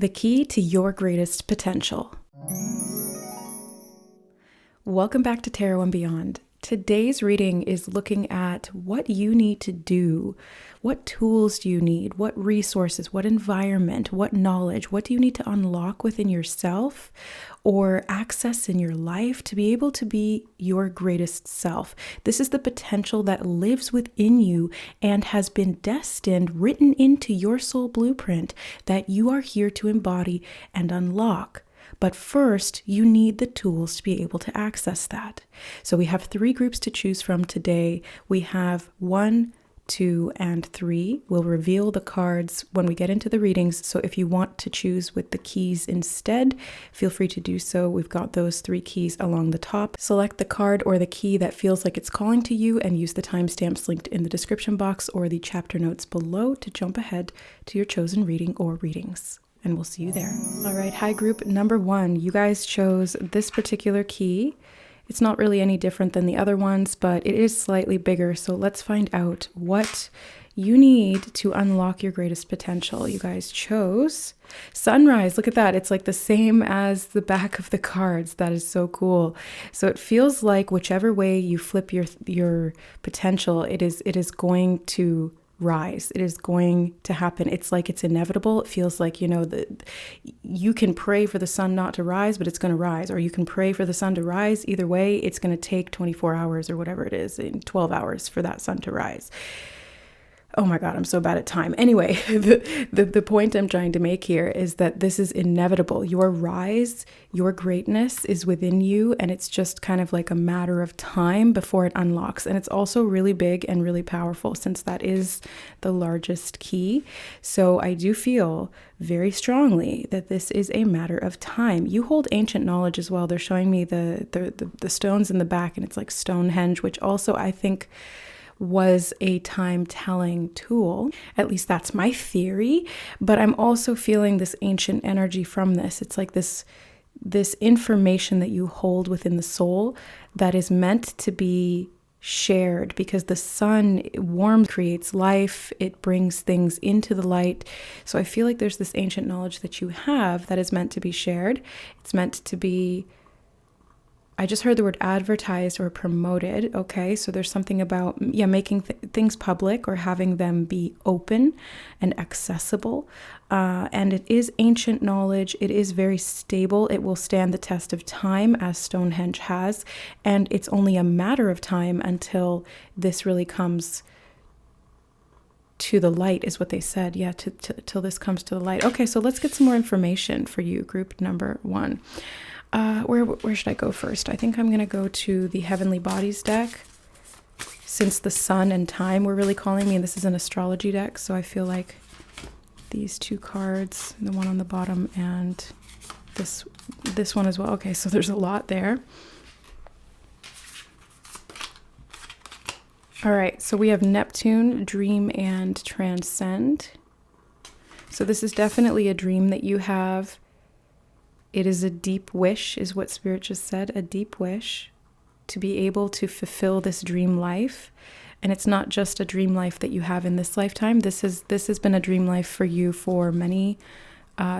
The key to your greatest potential. Welcome back to Tarot and Beyond. Today's reading is looking at what you need to do. What tools do you need? What resources? What environment? What knowledge? What do you need to unlock within yourself or access in your life to be able to be your greatest self? This is the potential that lives within you and has been destined, written into your soul blueprint that you are here to embody and unlock. But first, you need the tools to be able to access that. So we have 3 groups to choose from today. We have 1, 2, and 3. We'll reveal the cards when we get into the readings. So if you want to choose with the keys instead, feel free to do so. We've got those 3 keys along the top. Select the card or the key that feels like it's calling to you and use the timestamps linked in the description box or the chapter notes below to jump ahead to your chosen reading or readings. And we'll see you there. All right, hi group number 1. You guys chose this particular key. It's not really any different than the other ones, but it is slightly bigger. So let's find out what you need to unlock your greatest potential. You guys chose Sunrise. Look at that. It's like the same as the back of the cards. That is so cool. So it feels like whichever way you flip your potential, it is going to rise. It is going to happen. It's like it's inevitable. It feels like, you can pray for the sun not to rise, but it's going to rise. Or you can pray for the sun to rise. Either way, it's going to take 24 hours or whatever it is, in 12 hours for that sun to rise. Oh my God, I'm so bad at time. Anyway, the point I'm trying to make here is that this is inevitable. Your rise, your greatness is within you, and it's just kind of like a matter of time before it unlocks. And it's also really big and really powerful since that is the largest key. So I do feel very strongly that this is a matter of time. You hold ancient knowledge as well. They're showing me the stones in the back, and it's like Stonehenge, which also I think was a time-telling tool. At least that's my theory. But I'm also feeling this ancient energy from this. It's like this information that you hold within the soul that is meant to be shared, because the sun warms, creates life, it brings things into the light. So I feel like there's this ancient knowledge that you have that is meant to be shared. It's meant to be, I just heard the word advertised or promoted. Okay, so there's something about, making things public or having them be open and accessible. And it is ancient knowledge. It is very stable. It will stand the test of time, as Stonehenge has. And it's only a matter of time until this really comes to the light, is what they said. Yeah, till this comes to the light. Okay, so let's get some more information for you, group number 1. Where should I go first? I think I'm going to go to the Heavenly Bodies deck, since the sun and time were really calling me, and this is an astrology deck, so I feel like these 2 cards, the one on the bottom and this one as well. Okay, so there's a lot there. All right, so we have Neptune, dream, and transcend. So this is definitely a dream that you have. It is a deep wish, is what Spirit just said, a deep wish to be able to fulfill this dream life. And it's not just a dream life that you have in this lifetime. This has been a dream life for you for many,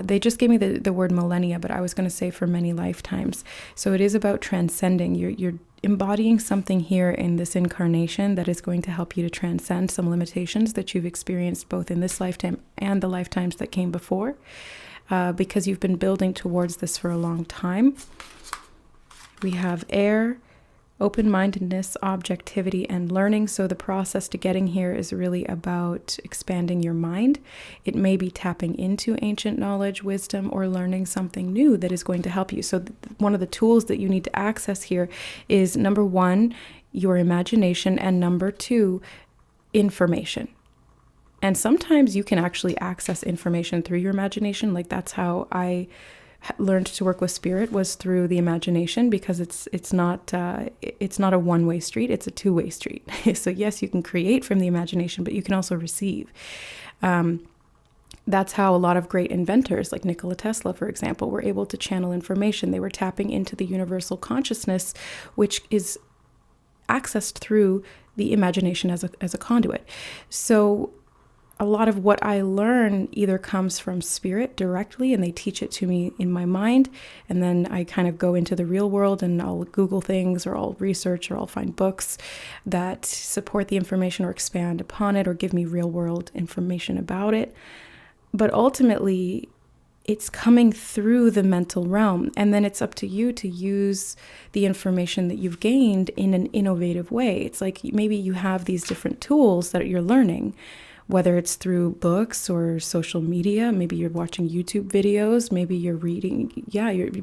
they just gave me the word millennia, but I was going to say for many lifetimes. So it is about transcending. You're embodying something here in this incarnation that is going to help you to transcend some limitations that you've experienced both in this lifetime and the lifetimes that came before. Because you've been building towards this for a long time. We have air, open-mindedness, objectivity, and learning. So the process to getting here is really about expanding your mind. It may be tapping into ancient knowledge, wisdom, or learning something new that is going to help you. So one of the tools that you need to access here is, number 1, your imagination, and number 2, information. And sometimes you can actually access information through your imagination. Like that's how I learned to work with spirit, was through the imagination, because it's not a one-way street, it's a two-way street. So yes, you can create from the imagination, but you can also receive. That's how a lot of great inventors, like Nikola Tesla, for example, were able to channel information. They were tapping into the universal consciousness, which is accessed through the imagination as a conduit. So a lot of what I learn either comes from spirit directly and they teach it to me in my mind, and then I kind of go into the real world and I'll Google things or I'll research or I'll find books that support the information or expand upon it or give me real world information about it. But ultimately, it's coming through the mental realm, and then it's up to you to use the information that you've gained in an innovative way. It's like maybe you have these different tools that you're learning, whether it's through books or social media. Maybe you're watching YouTube videos, maybe you're reading,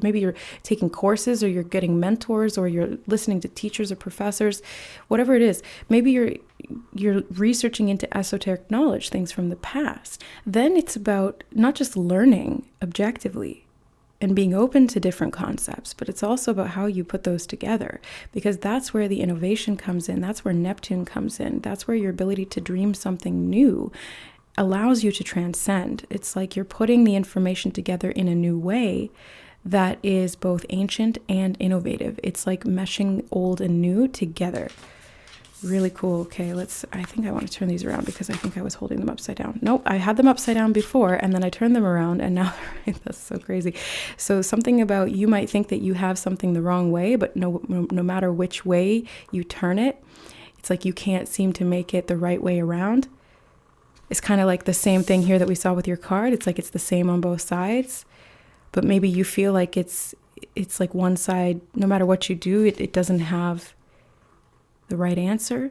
maybe you're taking courses, or you're getting mentors, or you're listening to teachers or professors, whatever it is. Maybe you're researching into esoteric knowledge, things from the past. Then it's about not just learning objectively and being open to different concepts, but it's also about how you put those together, because that's where the innovation comes in. That's where Neptune comes in. That's where your ability to dream something new allows you to transcend. It's like you're putting the information together in a new way that is both ancient and innovative. It's like meshing old and new together. Really cool. Okay, I think I want to turn these around because I think I was holding them upside down. Nope, I had them upside down before and then I turned them around and now that's so crazy. So something about, you might think that you have something the wrong way, but no matter which way you turn it, it's like you can't seem to make it the right way around. It's kind of like the same thing here that we saw with your card. It's like it's the same on both sides, but maybe you feel like it's like one side, no matter what you do, it doesn't have the right answer.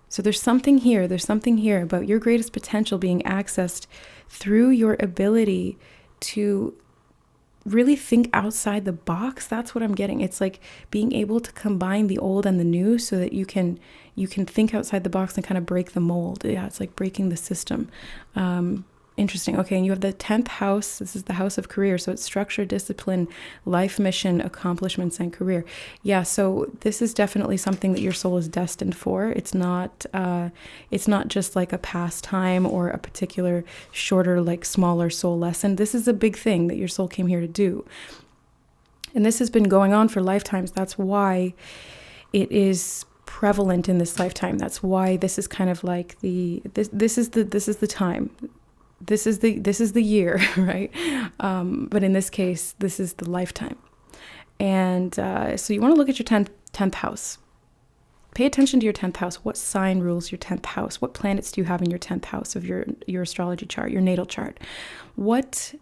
So there's something here about your greatest potential being accessed through your ability to really think outside the box. That's what I'm getting. It's like being able to combine the old and the new so that you can think outside the box and kind of break the mold. Yeah, it's like breaking the system. Interesting. Okay, and you have the 10th house. This is the house of career. So it's structure, discipline, life mission, accomplishments, and career. Yeah, so this is definitely something that your soul is destined for. It's not just like a pastime or a particular shorter, like smaller soul lesson. This is a big thing that your soul came here to do. And this has been going on for lifetimes. That's why it is prevalent in this lifetime. That's why this is kind of like this is the time. This is the year, right? But in this case, this is the lifetime. And so you want to look at your 10th house. Pay attention to your 10th house. What sign rules your 10th house? What planets do you have in your 10th house of your astrology chart, your natal chart? What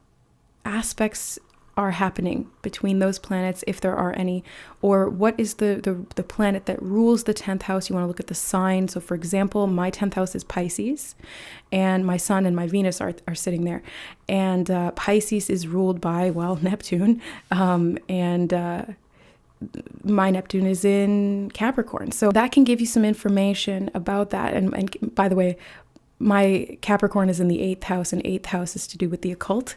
aspects are happening between those planets, if there are any, or what is the planet that rules the 10th house? You want to look at the sign. So for example, my 10th house is Pisces, and my Sun and my Venus are sitting there. And Pisces is ruled by, Neptune, and my Neptune is in Capricorn. So that can give you some information about that. And by the way, my Capricorn is in the 8th house, and 8th house is to do with the occult.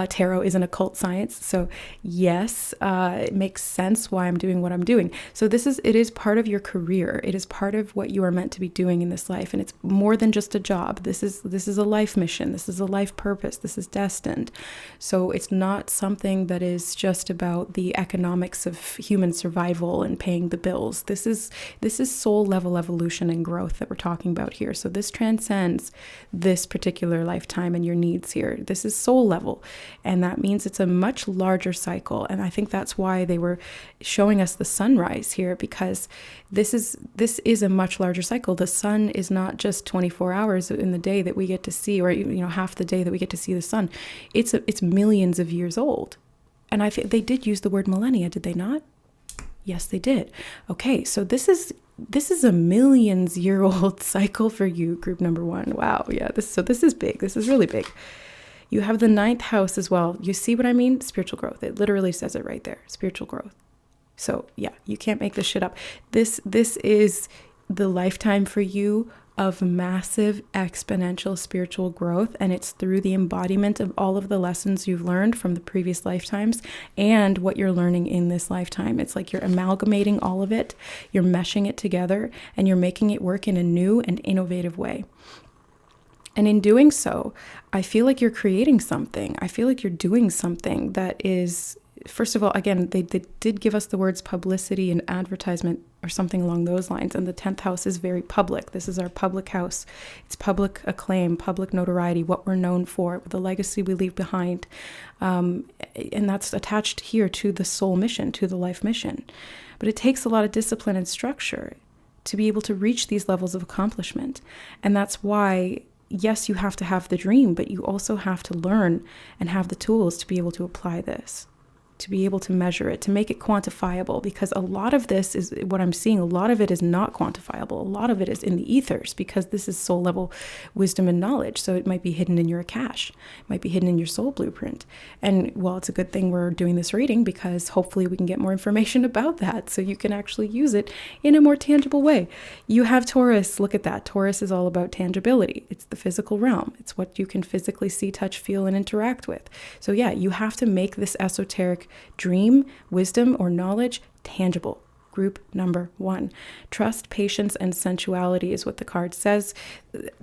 Tarot is an occult science. So yes, it makes sense why I'm doing what I'm doing. So it is part of your career. It is part of what you are meant to be doing in this life. And it's more than just a job. This is a life mission. This is a life purpose. This is destined. So it's not something that is just about the economics of human survival and paying the bills. This is soul level evolution and growth that we're talking about here. So this transcends this particular lifetime and your needs here. This is soul level. And that means it's a much larger cycle. And I think that's why they were showing us the sunrise here, because this is a much larger cycle. The sun is not just 24 hours in the day that we get to see, or half the day that we get to see the sun. It's millions of years old. And I think they did use the word millennia, did they not? Yes, they did. Okay, so this is a millions-year-old cycle for you, group number 1. Wow, yeah. This is big. This is really big. You have the 9th house as well. You see what I mean? Spiritual growth. It literally says it right there. Spiritual growth. So yeah, you can't make this shit up. This is the lifetime for you of massive exponential spiritual growth. And it's through the embodiment of all of the lessons you've learned from the previous lifetimes and what you're learning in this lifetime. It's like you're amalgamating all of it, you're meshing it together, and you're making it work in a new and innovative way. And in doing so, I feel like you're creating something. I feel like you're doing something that is first of all, again, they did give us the words publicity and advertisement or something along those lines. And the 10th house is very public. This is our public house. It's public acclaim, public notoriety, what we're known for, the legacy we leave behind. And that's attached here to the soul mission, to the life mission. But it takes a lot of discipline and structure to be able to reach these levels of accomplishment. And that's why, yes, you have to have the dream, but you also have to learn and have the tools to be able to apply this, to be able to measure it, to make it quantifiable, because a lot of this is what I'm seeing. A lot of it is not quantifiable. A lot of it is in the ethers, because this is soul level wisdom and knowledge. So it might be hidden in your Akash, it might be hidden in your soul blueprint. And well, it's a good thing we're doing this reading, because hopefully we can get more information about that so you can actually use it in a more tangible way. You have Taurus. Look at that. Taurus is all about tangibility. It's the physical realm. It's what you can physically see, touch, feel, and interact with. So yeah, you have to make this esoteric dream, wisdom, or knowledge tangible. Group number 1. Trust, patience, and sensuality is what the card says.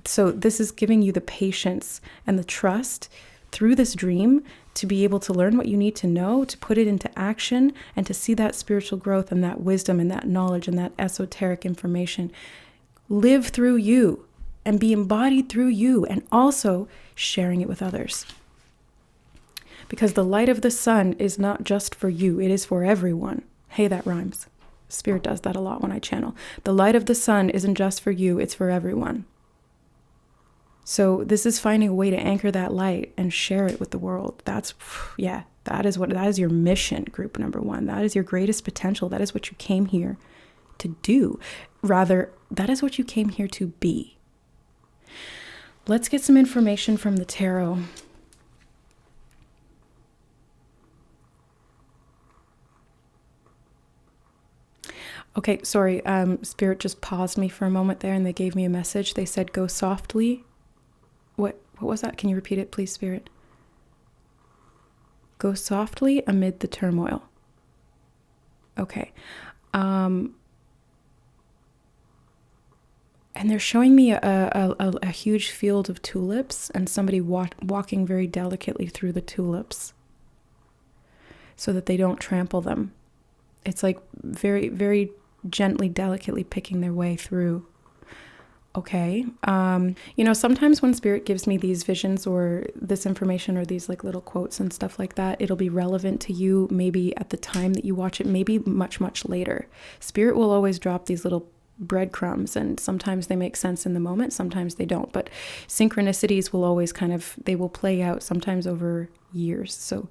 So this is giving you the patience and the trust through this dream to be able to learn what you need to know, to put it into action, and to see that spiritual growth and that wisdom and that knowledge and that esoteric information live through you and be embodied through you, and also sharing it with others. Because the light of the sun is not just for you, it is for everyone. Hey, that rhymes. Spirit does that a lot when I channel. The light of the sun isn't just for you, it's for everyone. So this is finding a way to anchor that light and share it with the world. That is your mission, group number 1. That is your greatest potential. That is what you came here to do. Rather, that is what you came here to be. Let's get some information from the tarot. Okay, sorry, Spirit just paused me for a moment there and they gave me a message. They said, go softly. What was that? Can you repeat it, please, Spirit? Go softly amid the turmoil. Okay. And they're showing me a huge field of tulips and somebody walking very delicately through the tulips so that they don't trample them. It's like very, very gently, delicately picking their way through. Okay. Sometimes when Spirit gives me these visions or this information or these like little quotes and stuff like that, it'll be relevant to you maybe at the time that you watch it, maybe much, much later. Spirit will always drop these little breadcrumbs, and sometimes they make sense in the moment, sometimes they don't. But synchronicities will always they will play out sometimes over years. So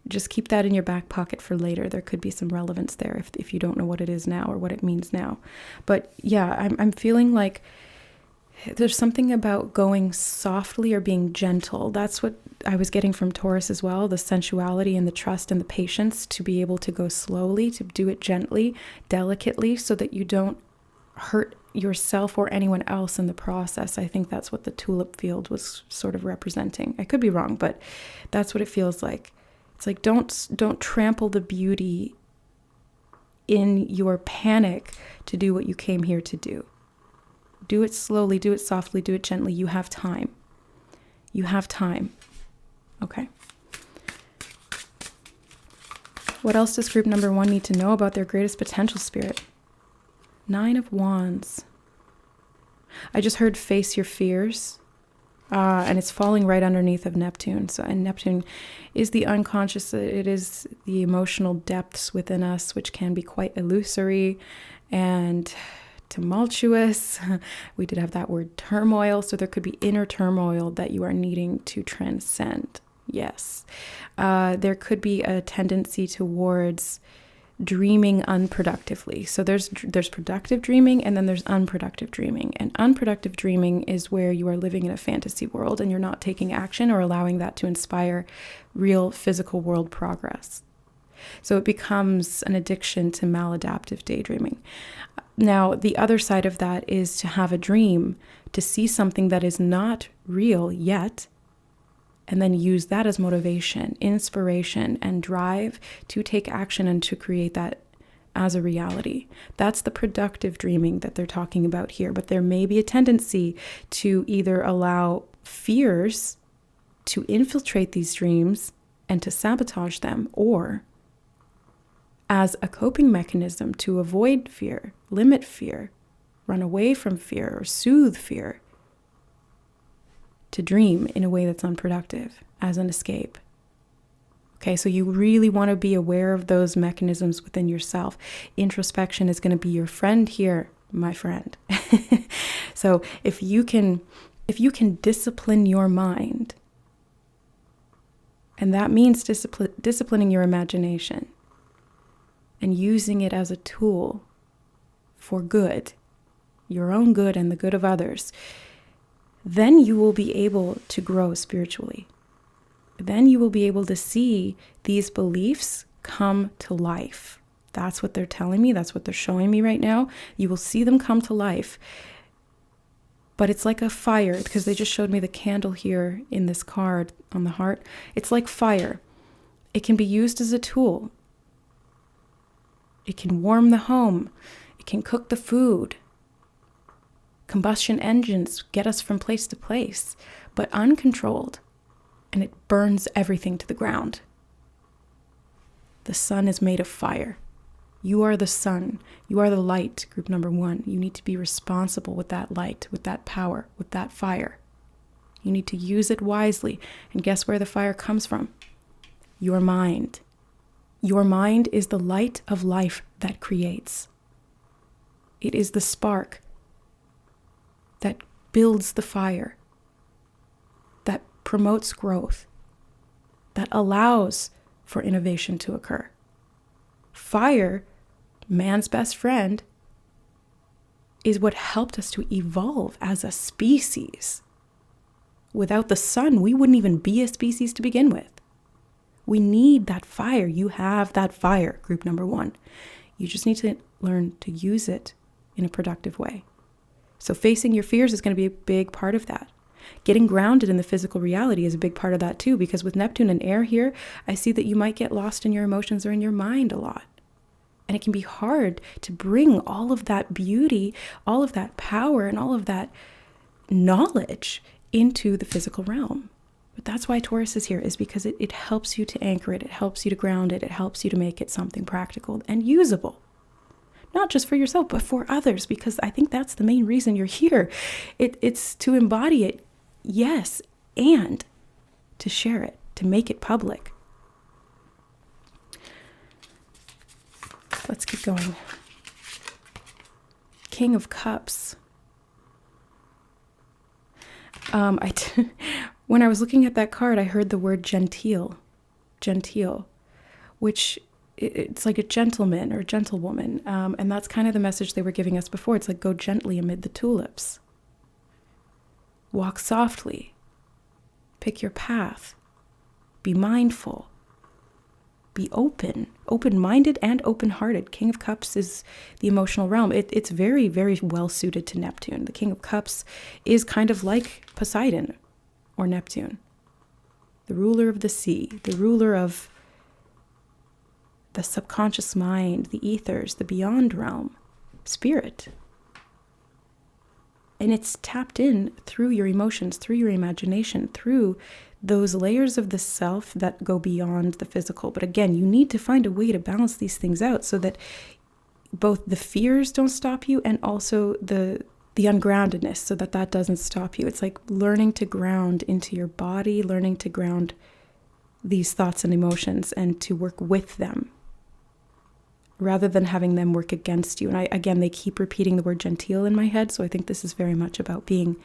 just keep that in your back pocket for later. There could be some relevance there if you don't know what it is now or what it means now. But yeah, I'm feeling like there's something about going softly or being gentle. That's what I was getting from Taurus as well, the sensuality and the trust and the patience to be able to go slowly, to do it gently, delicately, so that you don't hurt yourself or anyone else in the process. I think that's what the tulip field was sort of representing. I could be wrong, but that's what it feels like. It's like don't trample the beauty in your panic to do what you came here to do. Do it slowly, do it softly, do it gently. You have time. You have time. Okay. What else does group number 1 need to know about their greatest potential, Spirit? 9 of Wands. I just heard face your fears. And it's falling right underneath of Neptune. And Neptune is the unconscious. It is the emotional depths within us, which can be quite illusory and tumultuous. We did have that word turmoil. So there could be inner turmoil that you are needing to transcend. Yes. There could be a tendency towards dreaming unproductively. So there's productive dreaming and then there's unproductive dreaming. And unproductive dreaming is where you are living in a fantasy world and you're not taking action or allowing that to inspire real physical world progress. So it becomes an addiction to maladaptive daydreaming. Now, the other side of that is to have a dream, to see something that is not real yet, and then use that as motivation, inspiration, and drive to take action and to create that as a reality. That's the productive dreaming that they're talking about here. But there may be a tendency to either allow fears to infiltrate these dreams and to sabotage them, or as a coping mechanism to avoid fear, limit fear, run away from fear, or soothe fear, to dream in a way that's unproductive as an escape. Okay, so you really want to be aware of those mechanisms within yourself. Introspection is going to be your friend here, my friend. So if you can discipline your mind, and that means disciplining your imagination and using it as a tool for good, your own good and the good of others, then you will be able to grow spiritually. Then you will be able to see these beliefs come to life. That's what they're telling me. That's what they're showing me right now. You will see them come to life. But it's like a fire, because they just showed me the candle here in this card on the heart. It's like fire. It can be used as a tool. It can warm the home. It can cook the food. Combustion engines get us from place to place, but uncontrolled, and it burns everything to the ground. The sun is made of fire. You are the sun. You are the light, group number 1. You need to be responsible with that light, with that power, with that fire. You need to use it wisely. And guess where the fire comes from? Your mind. Your mind is the light of life that creates. It is the spark that builds the fire, that promotes growth, that allows for innovation to occur. Fire, man's best friend, is what helped us to evolve as a species. Without the sun, we wouldn't even be a species to begin with. We need that fire. You have that fire, group number 1. You just need to learn to use it in a productive way. So facing your fears is going to be a big part of that. Getting grounded in the physical reality is a big part of that too, because with Neptune and air here, I see that you might get lost in your emotions or in your mind a lot. And it can be hard to bring all of that beauty, all of that power, and all of that knowledge into the physical realm. But that's why Taurus is here, is because it helps you to anchor it. It helps you to ground it. It helps you to make it something practical and usable. Not just for yourself, but for others, because I think that's the main reason you're here. It's to embody it, yes, and to share it, to make it public. Let's keep going. King of Cups. When I was looking at that card, I heard the word genteel, which it's like a gentleman or gentlewoman. And that's kind of the message they were giving us before. It's like, go gently amid the tulips. Walk softly. Pick your path. Be mindful. Be open-minded and open-hearted. King of Cups is the emotional realm. It's very, very well suited to Neptune. The King of Cups is kind of like Poseidon or Neptune. The ruler of the sea, the ruler of the subconscious mind, the ethers, the beyond realm, spirit. And it's tapped in through your emotions, through your imagination, through those layers of the self that go beyond the physical. But again, you need to find a way to balance these things out so that both the fears don't stop you and also the ungroundedness, so that doesn't stop you. It's like learning to ground into your body, learning to ground these thoughts and emotions and to work with them rather than having them work against you. And they keep repeating the word genteel in my head. So I think this is very much about being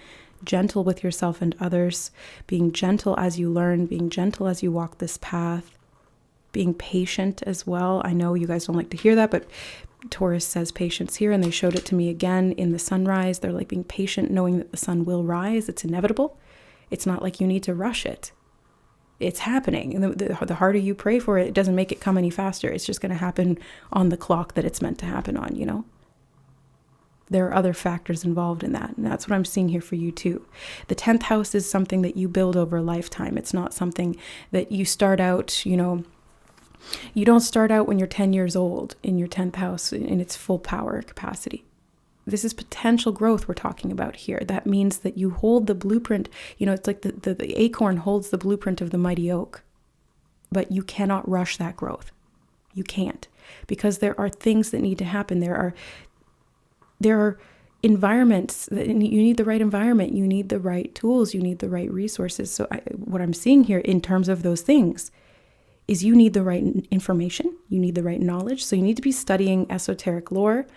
gentle with yourself and others, being gentle as you learn, being gentle as you walk this path, being patient as well. I know you guys don't like to hear that, but Taurus says patience here, and they showed it to me again in the sunrise. They're like being patient, knowing that the sun will rise. It's inevitable. It's not like you need to rush it. It's happening. And the harder you pray for it, it doesn't make it come any faster. It's just going to happen on the clock that it's meant to happen on, you know? There are other factors involved in that. And that's what I'm seeing here for you too. The 10th house is something that you build over a lifetime. It's not something that you start out, you don't start out when you're 10 years old in your 10th house in its full power capacity. This is potential growth we're talking about here. That means that you hold the blueprint. It's like the acorn holds the blueprint of the mighty oak, but you cannot rush that growth. You can't, because there are things that need to happen. There are environments that you need the right environment. You need the right tools. You need the right resources. So what I'm seeing here in terms of those things is you need the right information. You need the right knowledge. So you need to be studying esoteric lore.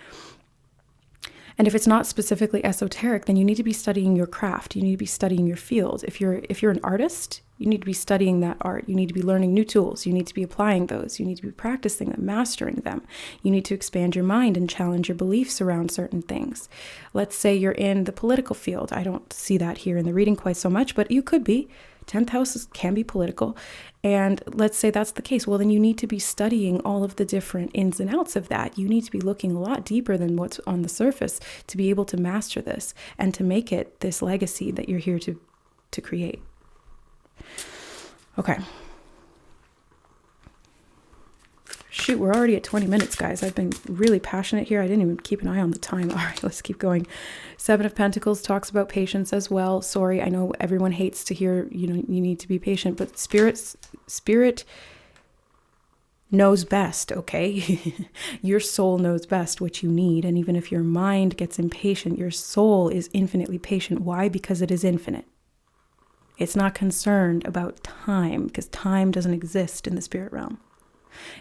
And if it's not specifically esoteric, then you need to be studying your craft. You need to be studying your field. If you're an artist, you need to be studying that art. You need to be learning new tools. You need to be applying those. You need to be practicing them, mastering them. You need to expand your mind and challenge your beliefs around certain things. Let's say you're in the political field. I don't see that here in the reading quite so much, but you could be. 10th house can be political. And let's say that's the case. Well, then you need to be studying all of the different ins and outs of that. You need to be looking a lot deeper than what's on the surface to be able to master this and to make it this legacy that you're here to create. Okay. Shoot, we're already at 20 minutes, guys. I've been really passionate here. I didn't even keep an eye on the time. All right, let's keep going. 7 of Pentacles talks about patience as well. Sorry, I know everyone hates to hear, you need to be patient, but spirit knows best, okay? Your soul knows best what you need. And even if your mind gets impatient, your soul is infinitely patient. Why? Because it is infinite. It's not concerned about time, because time doesn't exist in the spirit realm.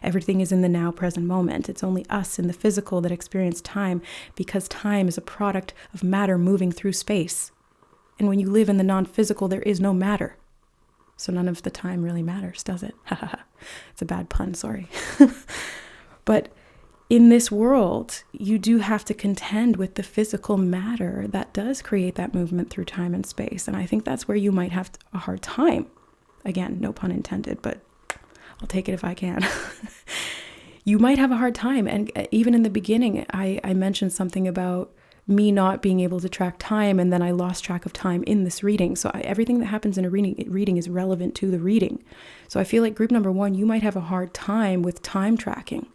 Everything is in the now present moment. It's only us in the physical that experience time, because time is a product of matter moving through space. And when you live in the non-physical, there is no matter. So none of the time really matters, does it? It's a bad pun, sorry. But in this world, you do have to contend with the physical matter that does create that movement through time and space. And I think that's where you might have a hard time. Again, no pun intended, but I'll take it if I can. You might have a hard time. And even in the beginning, I mentioned something about me not being able to track time, and then I lost track of time in this reading. So everything that happens in a reading is relevant to the reading. So I feel like group number 1, you might have a hard time with time tracking.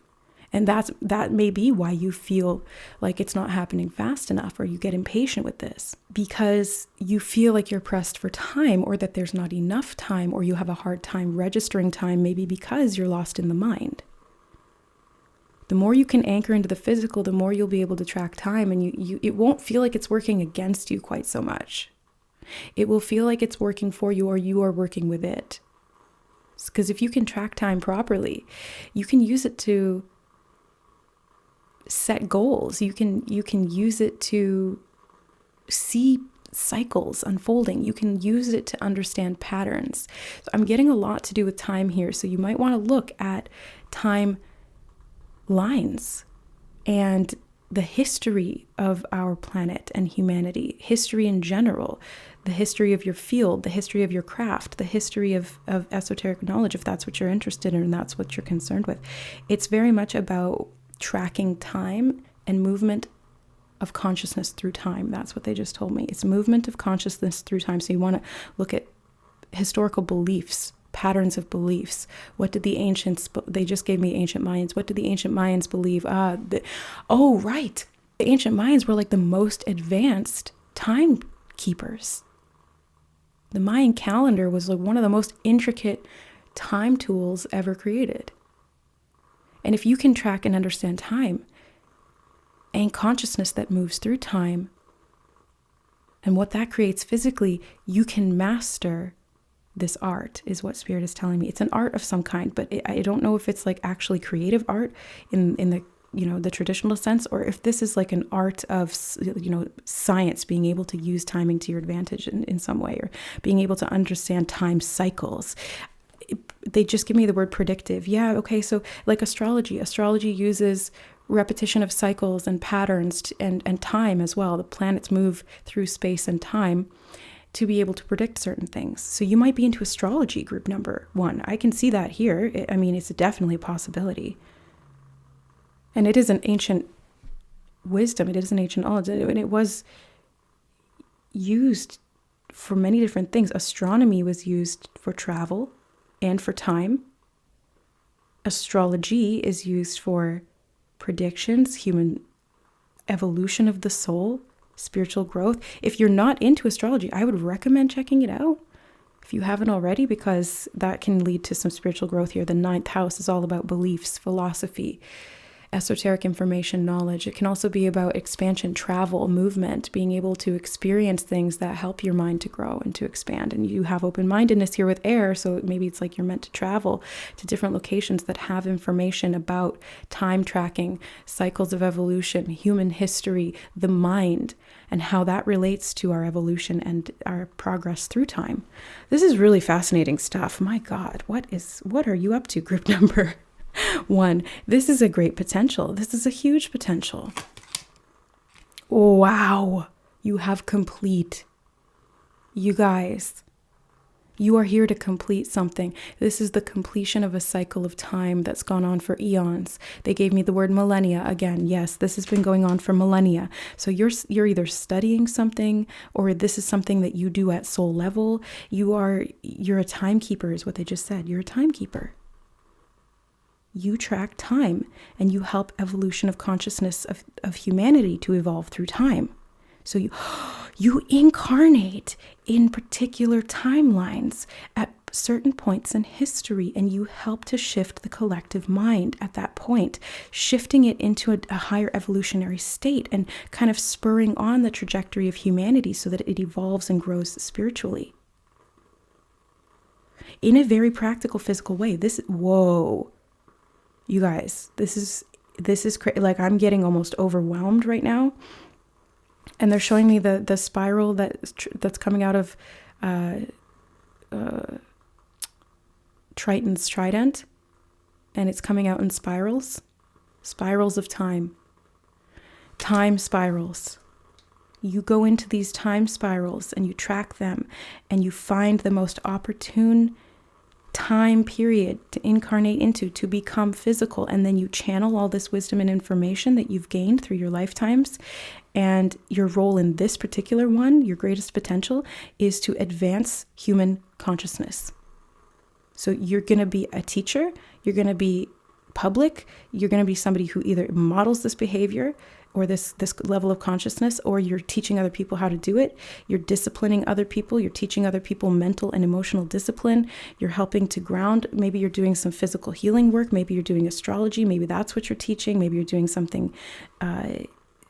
And that may be why you feel like it's not happening fast enough, or you get impatient with this, because you feel like you're pressed for time, or that there's not enough time, or you have a hard time registering time, maybe because you're lost in the mind. The more you can anchor into the physical, the more you'll be able to track time, and it won't feel like it's working against you quite so much. It will feel like it's working for you, or you are working with it. Because if you can track time properly, you can use it to set goals. You can use it to see cycles unfolding. You can use it to understand patterns. So I'm getting a lot to do with time here. So you might want to look at time lines and the history of our planet and humanity, history in general, the history of your field, the history of your craft, the history of esoteric knowledge, if that's what you're interested in and that's what you're concerned with. It's very much about tracking time and movement of consciousness through time. That's what they just told me. It's movement of consciousness through time. So you want to look at historical beliefs, patterns of beliefs. What did the ancients, they just gave me ancient Mayans. What did the ancient Mayans believe? Oh, right. The ancient Mayans were like the most advanced timekeepers. The Mayan calendar was like one of the most intricate time tools ever created. And if you can track and understand time and consciousness that moves through time and what that creates physically, you can master this art, is what Spirit is telling me. It's an art of some kind, but I don't know if it's like actually creative art in the the traditional sense, or if this is like an art of science, being able to use timing to your advantage in some way, or being able to understand time cycles. They just give me the word predictive. Yeah, okay, so like astrology uses repetition of cycles and patterns and time as well. The planets move through space and time to be able to predict certain things. So you might be into astrology, group number 1. I can see that here. It's definitely a possibility. And it is an ancient wisdom. It is an ancient knowledge. And it was used for many different things. Astronomy was used for travel and for time. Astrology is used for predictions, human evolution of the soul, spiritual growth. If you're not into astrology, I would recommend checking it out. if you haven't already, because that can lead to some spiritual growth here. The ninth house is all about beliefs, philosophy, esoteric information, knowledge. It can also be about expansion, travel, movement, being able to experience things that help your mind to grow and to expand. And you have open-mindedness here with air, so maybe it's like you're meant to travel to different locations that have information about time tracking, cycles of evolution, human history, the mind, and how that relates to our evolution and our progress through time. This is really fascinating stuff. My God, what are you up to, group number 1? This is a great potential. This is a huge potential. Wow. You have complete. You guys, you are here to complete something. This is the completion of a cycle of time that's gone on for eons. They gave me the word millennia again. Yes, this has been going on for millennia. So you're either studying something, or this is something that you do at soul level. You're a timekeeper is what they just said. You're a timekeeper. You track time and you help evolution of consciousness of humanity to evolve through time. So you incarnate in particular timelines at certain points in history, and you help to shift the collective mind at that point, shifting it into a higher evolutionary state and kind of spurring on the trajectory of humanity so that it evolves and grows spiritually. In a very practical, physical way. Whoa. You guys, this is crazy. Like, I'm getting almost overwhelmed right now. And they're showing me the spiral that's coming out of Triton's trident, and it's coming out in spirals of time spirals. You go into these time spirals and you track them, and you find the most opportune time period to incarnate into, to become physical, and then you channel all this wisdom and information that you've gained through your lifetimes. And your role in this particular one, your greatest potential, is to advance human consciousness. So you're going to be a teacher, you're going to be public, you're going to be somebody who either models this behavior or this level of consciousness, or you're teaching other people how to do it. You're disciplining other people. You're teaching other people mental and emotional discipline. You're helping to ground. Maybe you're doing some physical healing work. Maybe you're doing astrology. Maybe that's what you're teaching. Maybe you're doing something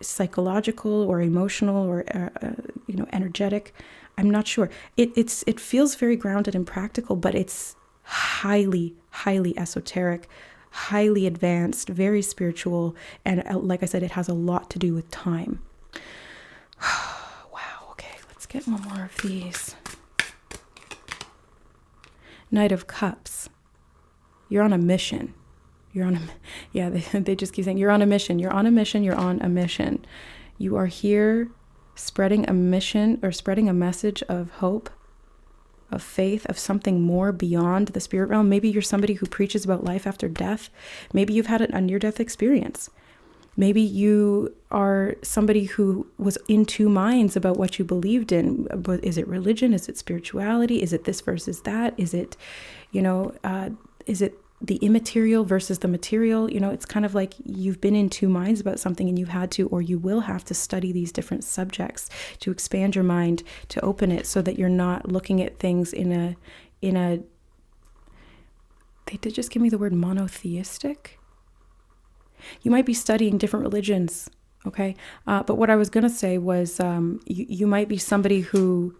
psychological or emotional or energetic. I'm not sure. It feels very grounded and practical, but it's highly, highly esoteric, highly advanced, very spiritual, and like I said, it has a lot to do with time. Wow, okay, let's get one more of these. Knight of Cups. You're on a mission. They just keep saying, you're on a mission, you're on a mission, you're on a mission. You are here spreading a mission, or spreading a message of hope, of faith, of something more beyond the spirit realm. Maybe you're somebody who preaches about life after death. Maybe you've had a near-death experience. Maybe you are somebody who was in two minds about what you believed in. Is it religion? Is it spirituality? Is it this versus that? Is it, is it the immaterial versus the material? It's kind of like you've been in two minds about something, and you've had to, or you will have to, study these different subjects to expand your mind, to open it, so that you're not looking at things in a they did just give me the word monotheistic. You might be studying different religions, okay? But what I was going to say was you might be somebody who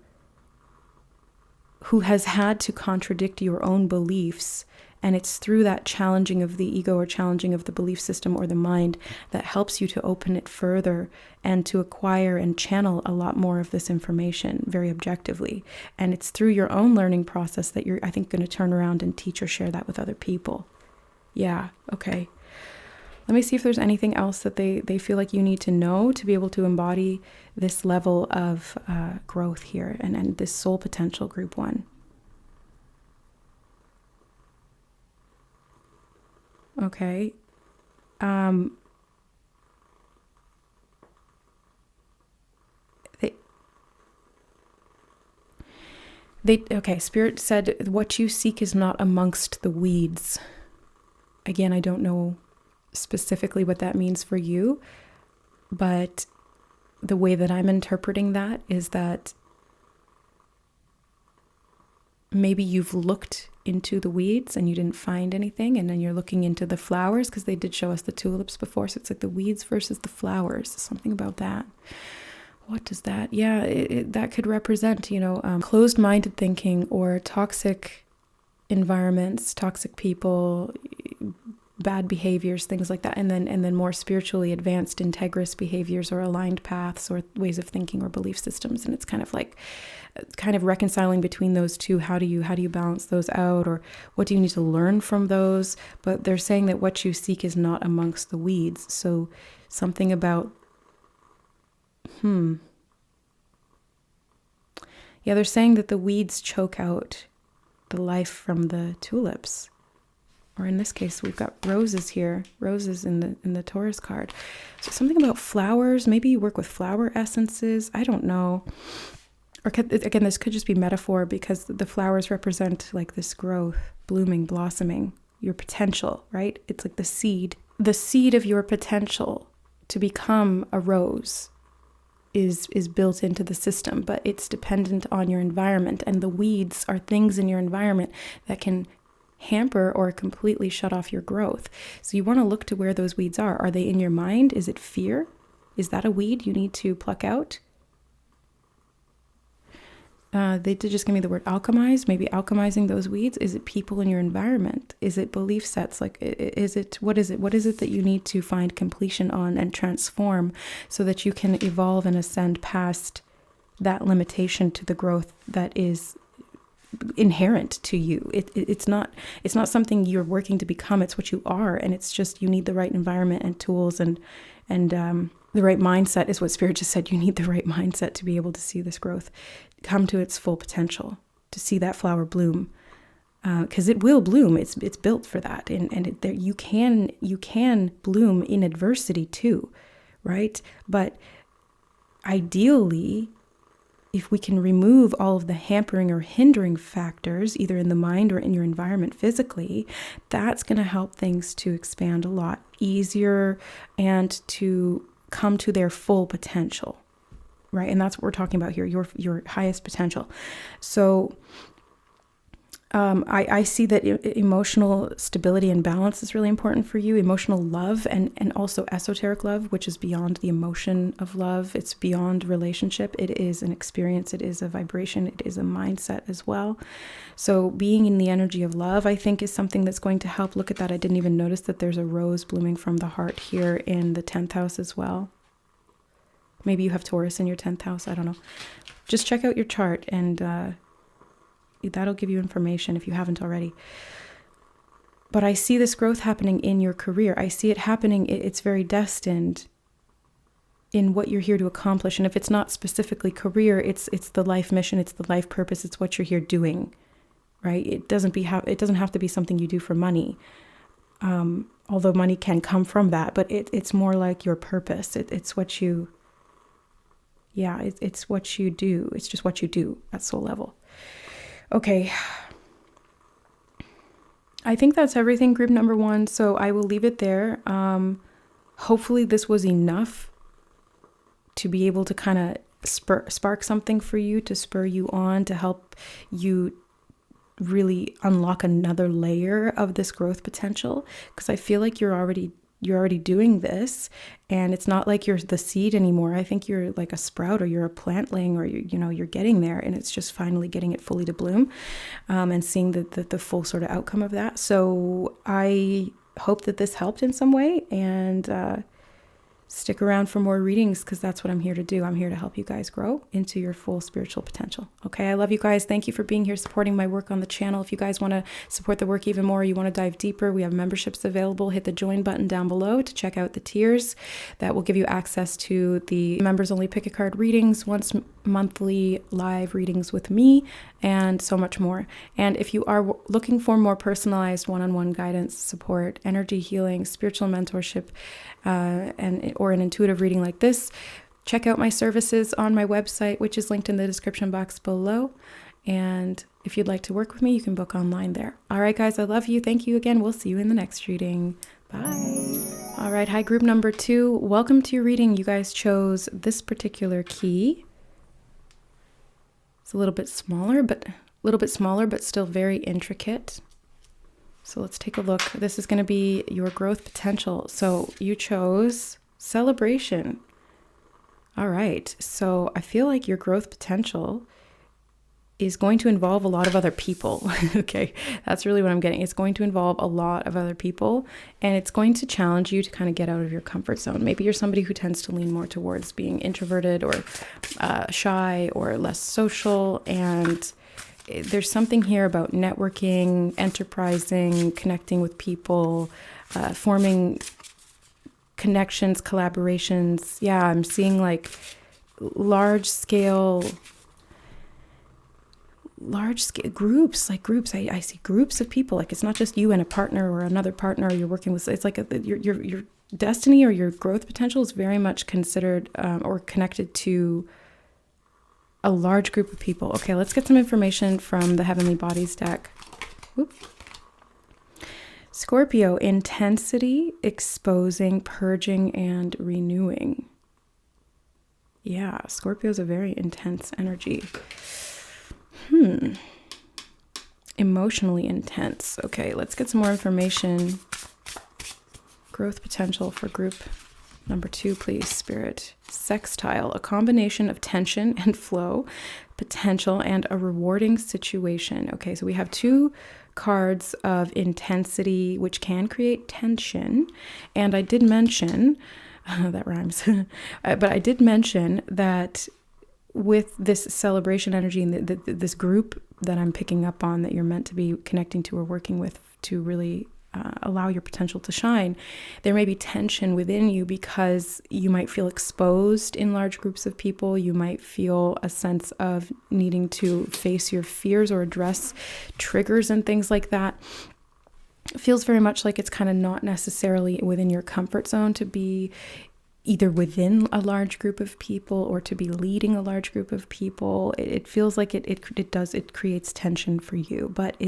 has had to contradict your own beliefs. And it's through that challenging of the ego, or challenging of the belief system or the mind, that helps you to open it further and to acquire and channel a lot more of this information very objectively. And it's through your own learning process that you're, I think, going to turn around and teach or share that with other people. Yeah, okay. Let me see if there's anything else that they feel like you need to know to be able to embody this level of growth here and this soul potential, group 1. Okay. Okay, Spirit said, what you seek is not amongst the weeds. Again, I don't know specifically what that means for you, but the way that I'm interpreting that is that maybe you've looked into the weeds and you didn't find anything, and then you're looking into the flowers, because they did show us the tulips before, so it's like the weeds versus the flowers, something about that. What does that, that could represent, closed-minded thinking or toxic environments, toxic people, bad behaviors, things like that, and then more spiritually advanced, integrous behaviors or aligned paths or ways of thinking or belief systems. And it's kind of reconciling between those two. How do you balance those out, or what do you need to learn from those? But they're saying that what you seek is not amongst the weeds. So something about they're saying that the weeds choke out the life from the tulips. Or in this case, we've got roses here, roses in the Taurus card. So something about flowers. Maybe you work with flower essences. I don't know. Or again, this could just be metaphor, because the flowers represent like this growth, blooming, blossoming, your potential, right? It's like the seed of your potential to become a rose is built into the system, but it's dependent on your environment. And the weeds are things in your environment that can hamper or completely shut off your growth. So you want to look to where those weeds are. Are they in your mind? Is it fear? Is that a weed you need to pluck out? They did just give me the word alchemize, maybe alchemizing those weeds. Is it people in your environment? Is it belief sets? Like, what is it that you need to find completion on and transform so that you can evolve and ascend past that limitation to the growth that is inherent to you? It's not something you're working to become. It's what you are, and it's just you need the right environment and tools and the right mindset is what Spirit just said. You need the right mindset to be able to see this growth come to its full potential, to see that flower bloom, because it will bloom. It's built for that, and you can bloom in adversity too, right? But ideally, if we can remove all of the hampering or hindering factors, either in the mind or in your environment physically, that's going to help things to expand a lot easier and to come to their full potential, right? And that's what we're talking about here, your highest potential. So I see that emotional stability and balance is really important for you. Emotional love and also esoteric love, which is beyond the emotion of love. It's beyond relationship. It is an experience. It is a vibration. It is a mindset as well. So being in the energy of love, I think, is something that's going to help. Look at that. I didn't even notice that there's a rose blooming from the heart here in the 10th house as well. Maybe you have Taurus in your 10th house. I don't know. Just check out your chart, and that'll give you information if you haven't already. But I see this growth happening in your career. I see it happening. It's very destined in what you're here to accomplish. And if it's not specifically career, it's the life mission. It's the life purpose. It's what you're here doing, right? It doesn't have to be something you do for money. Although money can come from that, but it's more like your purpose. It's what you, it's what you do. It's just what you do at soul level. Okay, I think that's everything, group number 1. So I will leave it there. Hopefully this was enough to be able to kind of spark something for you, to spur you on, to help you really unlock another layer of this growth potential. Because I feel like you're already doing this, and it's not like you're the seed anymore. I think you're like a sprout, or you're a plantling, or you're getting there, and it's just finally getting it fully to bloom, and seeing the full sort of outcome of that. So I hope that this helped in some way, and stick around for more readings, because that's what I'm here to do. I'm here to help you guys grow into your full spiritual potential. Okay, I love you guys. Thank you for being here, supporting my work on the channel. If you guys want to support the work even more, you want to dive deeper, we have memberships available. Hit the join button down below to check out the tiers. That will give you access to the members only pick a card readings, once monthly live readings with me, and so much more. And if you are looking for more personalized one-on-one guidance, support, energy healing, spiritual mentorship, or an intuitive reading like this, check out my services on my website, which is linked in the description box below. And if you'd like to work with me, you can book online there. All right, guys, I love you. Thank you again. We'll see you in the next reading. Bye. All right. Hi, group number 2. Welcome to your reading. You guys chose this particular key. It's a little bit smaller, but little bit smaller, but still very intricate. So let's take a look. This is going to be your growth potential. So you chose celebration. All right. So I feel like your growth potential is going to involve a lot of other people. Okay. That's really what I'm getting. It's going to involve a lot of other people, and it's going to challenge you to kind of get out of your comfort zone. Maybe you're somebody who tends to lean more towards being introverted or shy or less social, and there's something here about networking, enterprising, connecting with people, forming connections, collaborations. Yeah, I'm seeing like large scale groups, like groups. I see groups of people. Like it's not just you and a partner or another partner you're working with. It's like your destiny or your growth potential is very much considered or connected to a large group of people. Okay, let's get some information from the Heavenly Bodies deck. Whoop. Scorpio, intensity, exposing, purging, and renewing. Yeah, Scorpio is a very intense energy. Emotionally intense. Okay, let's get some more information. Growth potential for group number 2, please, Spirit. Sextile, a combination of tension and flow, potential, and a rewarding situation. Okay, so we have 2 cards of intensity, which can create tension. And I did mention, that rhymes, but I did mention that with this celebration energy and this group that I'm picking up on that you're meant to be connecting to or working with to really allow your potential to shine, there may be tension within you because you might feel exposed in large groups of people. You might feel a sense of needing to face your fears or address triggers and things like that. It feels very much like it's kind of not necessarily within your comfort zone to be either within a large group of people or to be leading a large group of people. It feels like it creates tension for you, but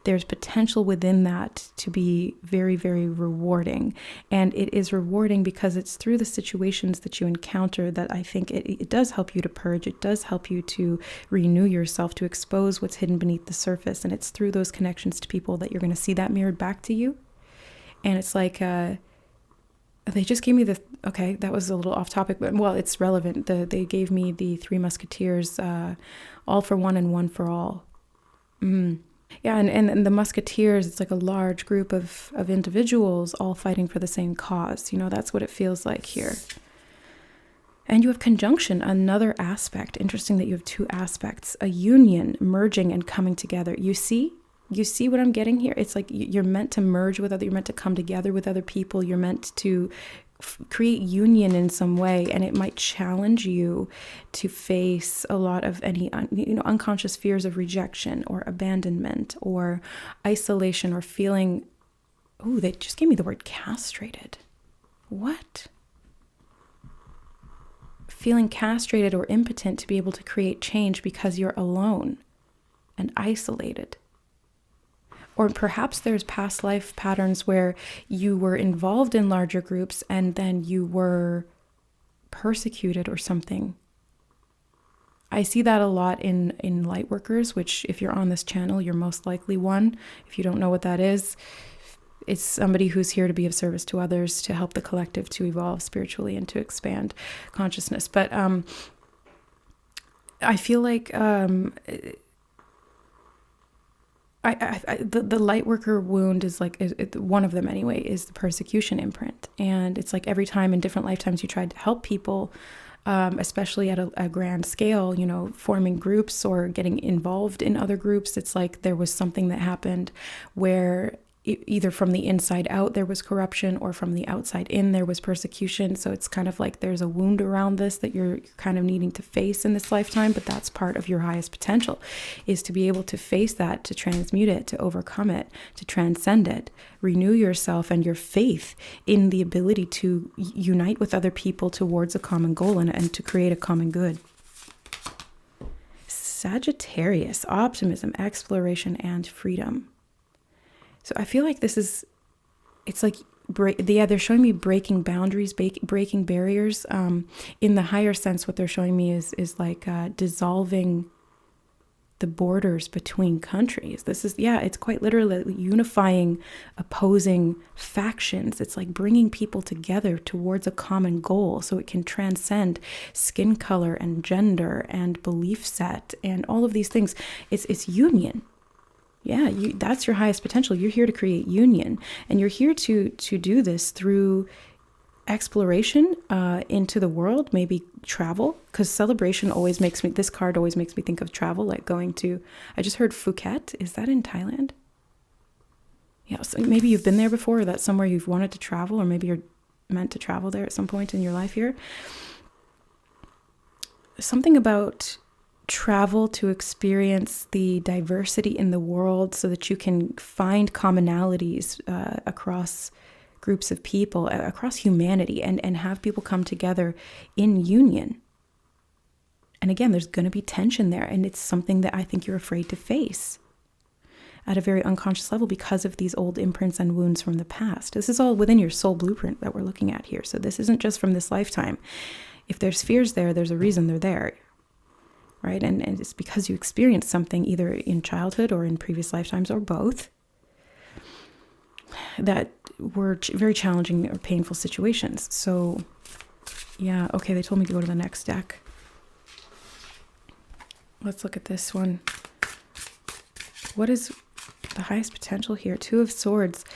there's potential within that to be very, very rewarding. And it is rewarding because it's through the situations that you encounter that I think it does help you to purge. It does help you to renew yourself, to expose what's hidden beneath the surface. And it's through those connections to people that you're going to see that mirrored back to you. And it's like, they just gave me okay, that was a little off topic, but well, it's relevant. They gave me the 3 Musketeers, all for one and one for all. Yeah, and the Musketeers, it's like a large group of individuals all fighting for the same cause. You know, that's what it feels like here. And you have conjunction, another aspect. Interesting that you have 2 aspects, a union, merging and coming together. You see what I'm getting here? It's like you're meant to merge with you're meant to come together with other people. You're meant to create union in some way, and it might challenge you to face a lot of any unconscious fears of rejection or abandonment or isolation or feeling. Oh, they just gave me the word castrated. What? Feeling castrated or impotent to be able to create change because you're alone and isolated. Or perhaps there's past life patterns where you were involved in larger groups and then you were persecuted or something. I see that a lot in light workers, which if you're on this channel, you're most likely one. If you don't know what that is, it's somebody who's here to be of service to others, to help the collective to evolve spiritually and to expand consciousness. But I feel like the light worker wound is like one of them anyway, is the persecution imprint. And it's like every time in different lifetimes you tried to help people, especially at a grand scale, forming groups or getting involved in other groups, it's like there was something that happened where either from the inside out there was corruption or from the outside in there was persecution. So it's kind of like there's a wound around this that you're kind of needing to face in this lifetime, but that's part of your highest potential, is to be able to face that, to transmute it, to overcome it, to transcend it, renew yourself and your faith in the ability to unite with other people towards a common goal and to create a common good. Sagittarius, optimism, exploration, and freedom. So I feel like it's like, they're showing me breaking boundaries, breaking barriers. In the higher sense, what they're showing me is like dissolving the borders between countries. This is, it's quite literally unifying opposing factions. It's like bringing people together towards a common goal so it can transcend skin color and gender and belief set and all of these things. It's union. Yeah, that's your highest potential. You're here to create union, and you're here to do this through exploration into the world, maybe travel, because celebration always makes me, this card always makes me think of travel, like going to, I just heard Phuket. Is that in Thailand? Yeah, so maybe you've been there before, or that's somewhere you've wanted to travel, or maybe you're meant to travel there at some point in your life here. Something about travel to experience the diversity in the world so that you can find commonalities across groups of people, across humanity, and have people come together in union. And again, there's going to be tension there, and it's something that I think you're afraid to face at a very unconscious level because of these old imprints and wounds from the past. This is all within your soul blueprint that we're looking at here. So this isn't just from this lifetime. If there's fears there, there's a reason they're there, right? And it's because you experienced something either in childhood or in previous lifetimes or both that were very challenging or painful situations. So yeah, okay, they told me to go to the next deck. Let's look at this one. What is the highest potential here? Two of Swords.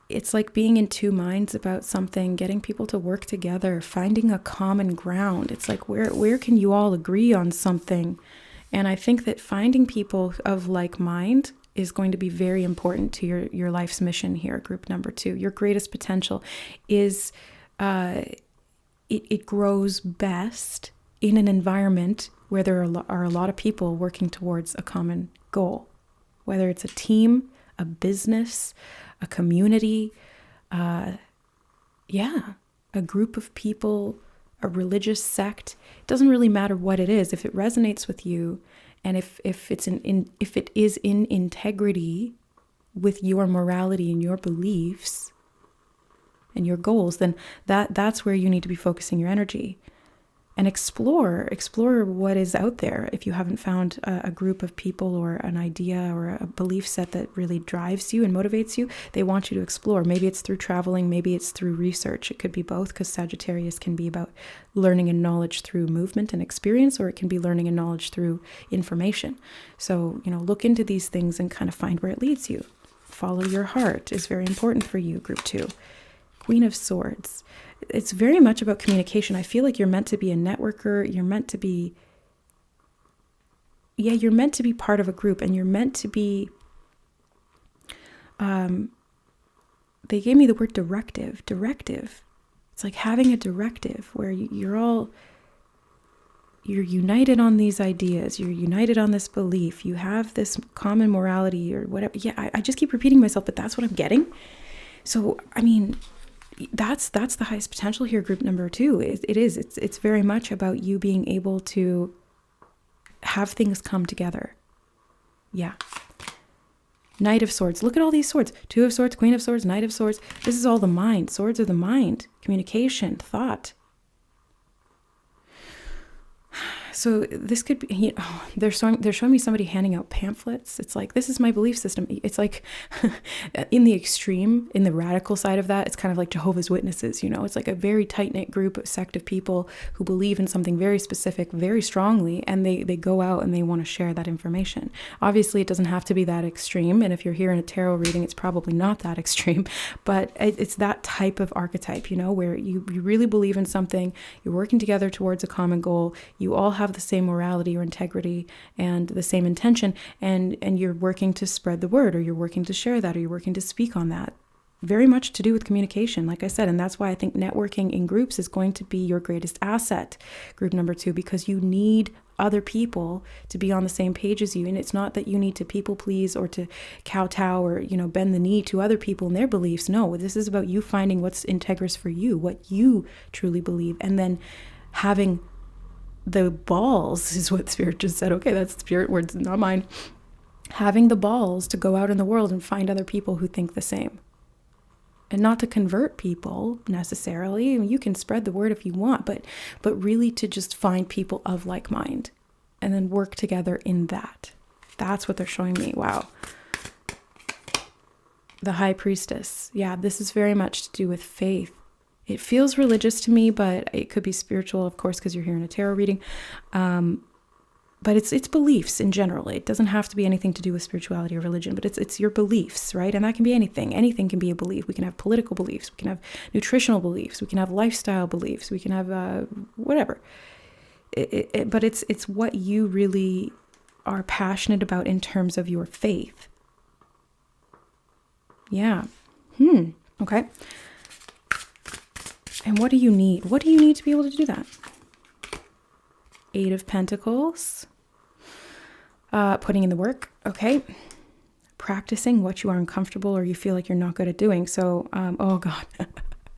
It's like being in two minds about something, getting people to work together, finding a common ground. It's like, where can you all agree on something? And I think that finding people of like mind is going to be very important to your life's mission here, group number 2. Your greatest potential is, it grows best in an environment where there are a lot of people working towards a common goal, whether it's a team, a business, a community, a group of people, a religious sect. It doesn't really matter what it is. If it resonates with you, and if it is in integrity with your morality and your beliefs and your goals, then that's where you need to be focusing your energy. And explore what is out there. If you haven't found a group of people or an idea or a belief set that really drives you and motivates you, they want you to explore. Maybe it's through traveling, maybe it's through research. It could be both, because Sagittarius can be about learning and knowledge through movement and experience, or it can be learning and knowledge through information. So, look into these things and kind of find where it leads you. Follow your heart is very important for you, group 2. Queen of Swords. It's very much about communication. I feel like you're meant to be a networker. You're meant to be, you're meant to be part of a group, and you're meant to be, they gave me the word directive. It's like having a directive where you're united on these ideas. You're united on this belief. You have this common morality or whatever. Yeah, I just keep repeating myself, but that's what I'm getting. So, I mean, that's the highest potential here, group number 2. It's very much about you being able to have things come together. Yeah. Knight of Swords. Look at all these swords. 2 of Swords, Queen of Swords, Knight of Swords. This is all the mind. Swords are the mind. Communication, thought. So this could be, they're showing me somebody handing out pamphlets. It's like, this is my belief system. It's like in the extreme, in the radical side of that, it's kind of like Jehovah's Witnesses, It's like a very tight-knit group, sect of people who believe in something very specific, very strongly, and they go out and they want to share that information. Obviously, it doesn't have to be that extreme, and if you're here in a tarot reading, it's probably not that extreme, but it's that type of archetype, where you really believe in something, you're working together towards a common goal, you all have the same morality or integrity and the same intention, and you're working to spread the word, or you're working to share that, or you're working to speak on that. Very much to do with communication, like I said, and that's why I think networking in groups is going to be your greatest asset, group number 2, because you need other people to be on the same page as you. And it's not that you need to people please or to kowtow or, bend the knee to other people and their beliefs. No, this is about you finding what's integrous for you, what you truly believe, and then having the balls, is what Spirit just said. Okay, that's Spirit words, not mine. Having the balls to go out in the world and find other people who think the same. And not to convert people necessarily. You can spread the word if you want, but really to just find people of like mind and then work together in that. That's what they're showing me. Wow. The High Priestess. Yeah, this is very much to do with faith. It feels religious to me, but it could be spiritual, of course, because you're hearing a tarot reading. But it's beliefs in general. It doesn't have to be anything to do with spirituality or religion, but it's your beliefs, right? And that can be anything. Anything can be a belief. We can have political beliefs. We can have nutritional beliefs. We can have lifestyle beliefs. We can have whatever. But it's what you really are passionate about in terms of your faith. Yeah. Okay. And what do you need? What do you need to be able to do that? 8 of Pentacles. Putting in the work. Okay. Practicing what you are uncomfortable or you feel like you're not good at doing. So, oh God,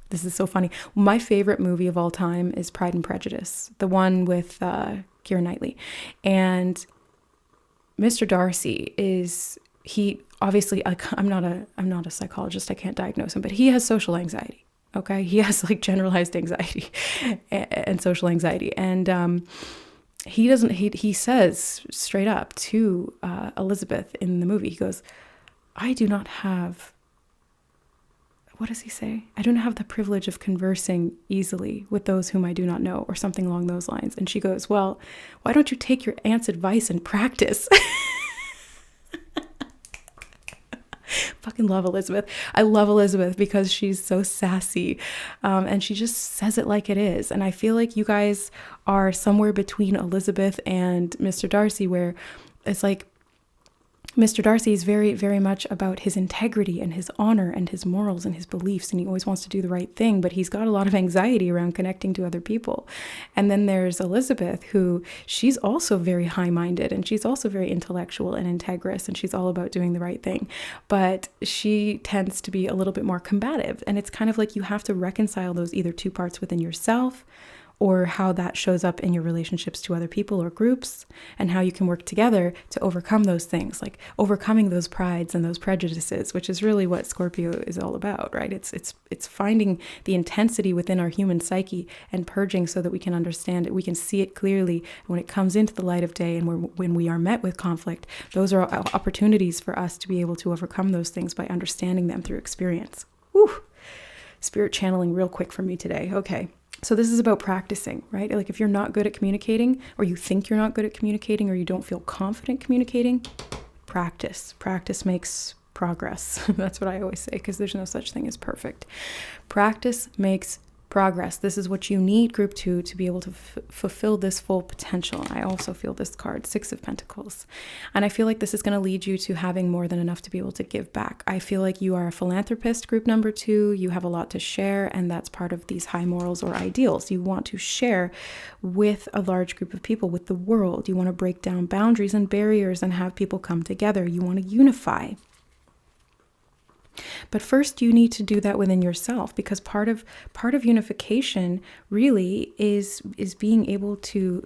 this is so funny. My favorite movie of all time is Pride and Prejudice, the one with Keira Knightley. And Mr. Darcy he obviously, I'm not a psychologist. I can't diagnose him, but he has social anxiety. Okay. He has like generalized anxiety and social anxiety. And, he says straight up to Elizabeth in the movie, he goes, I do not have, what does he say? I don't have the privilege of conversing easily with those whom I do not know, or something along those lines. And she goes, well, why don't you take your aunt's advice and practice? Fucking love Elizabeth. I love Elizabeth because she's so sassy, and she just says it like it is. And I feel like you guys are somewhere between Elizabeth and Mr. Darcy, where it's like Mr. Darcy is very, very much about his integrity and his honor and his morals and his beliefs, and he always wants to do the right thing, but he's got a lot of anxiety around connecting to other people. And then there's Elizabeth, who she's also very high-minded, and she's also very intellectual and integrous, and she's all about doing the right thing, but she tends to be a little bit more combative. And it's kind of like you have to reconcile those either two parts within yourself, or how that shows up in your relationships to other people or groups, and how you can work together to overcome those things, like overcoming those prides and those prejudices, which is really what Scorpio is all about, right? It's finding the intensity within our human psyche and purging so that we can understand it, we can see it clearly when it comes into the light of day, and when we are met with conflict, those are opportunities for us to be able to overcome those things by understanding them through experience. Whew. Spirit channeling real quick for me today. Okay. So this is about practicing, right? Like if you're not good at communicating, or you think you're not good at communicating, or you don't feel confident communicating, practice. Practice makes progress. That's what I always say, because there's no such thing as perfect. Practice makes progress. This is what you need, group 2, to be able to fulfill this full potential. I also feel this card, 6 of Pentacles. And I feel like this is going to lead you to having more than enough to be able to give back. I feel like you are a philanthropist, group number 2. You have a lot to share, and that's part of these high morals or ideals. You want to share with a large group of people, with the world. You want to break down boundaries and barriers and have people come together. You want to unify. But first you need to do that within yourself, because part of unification really is being able to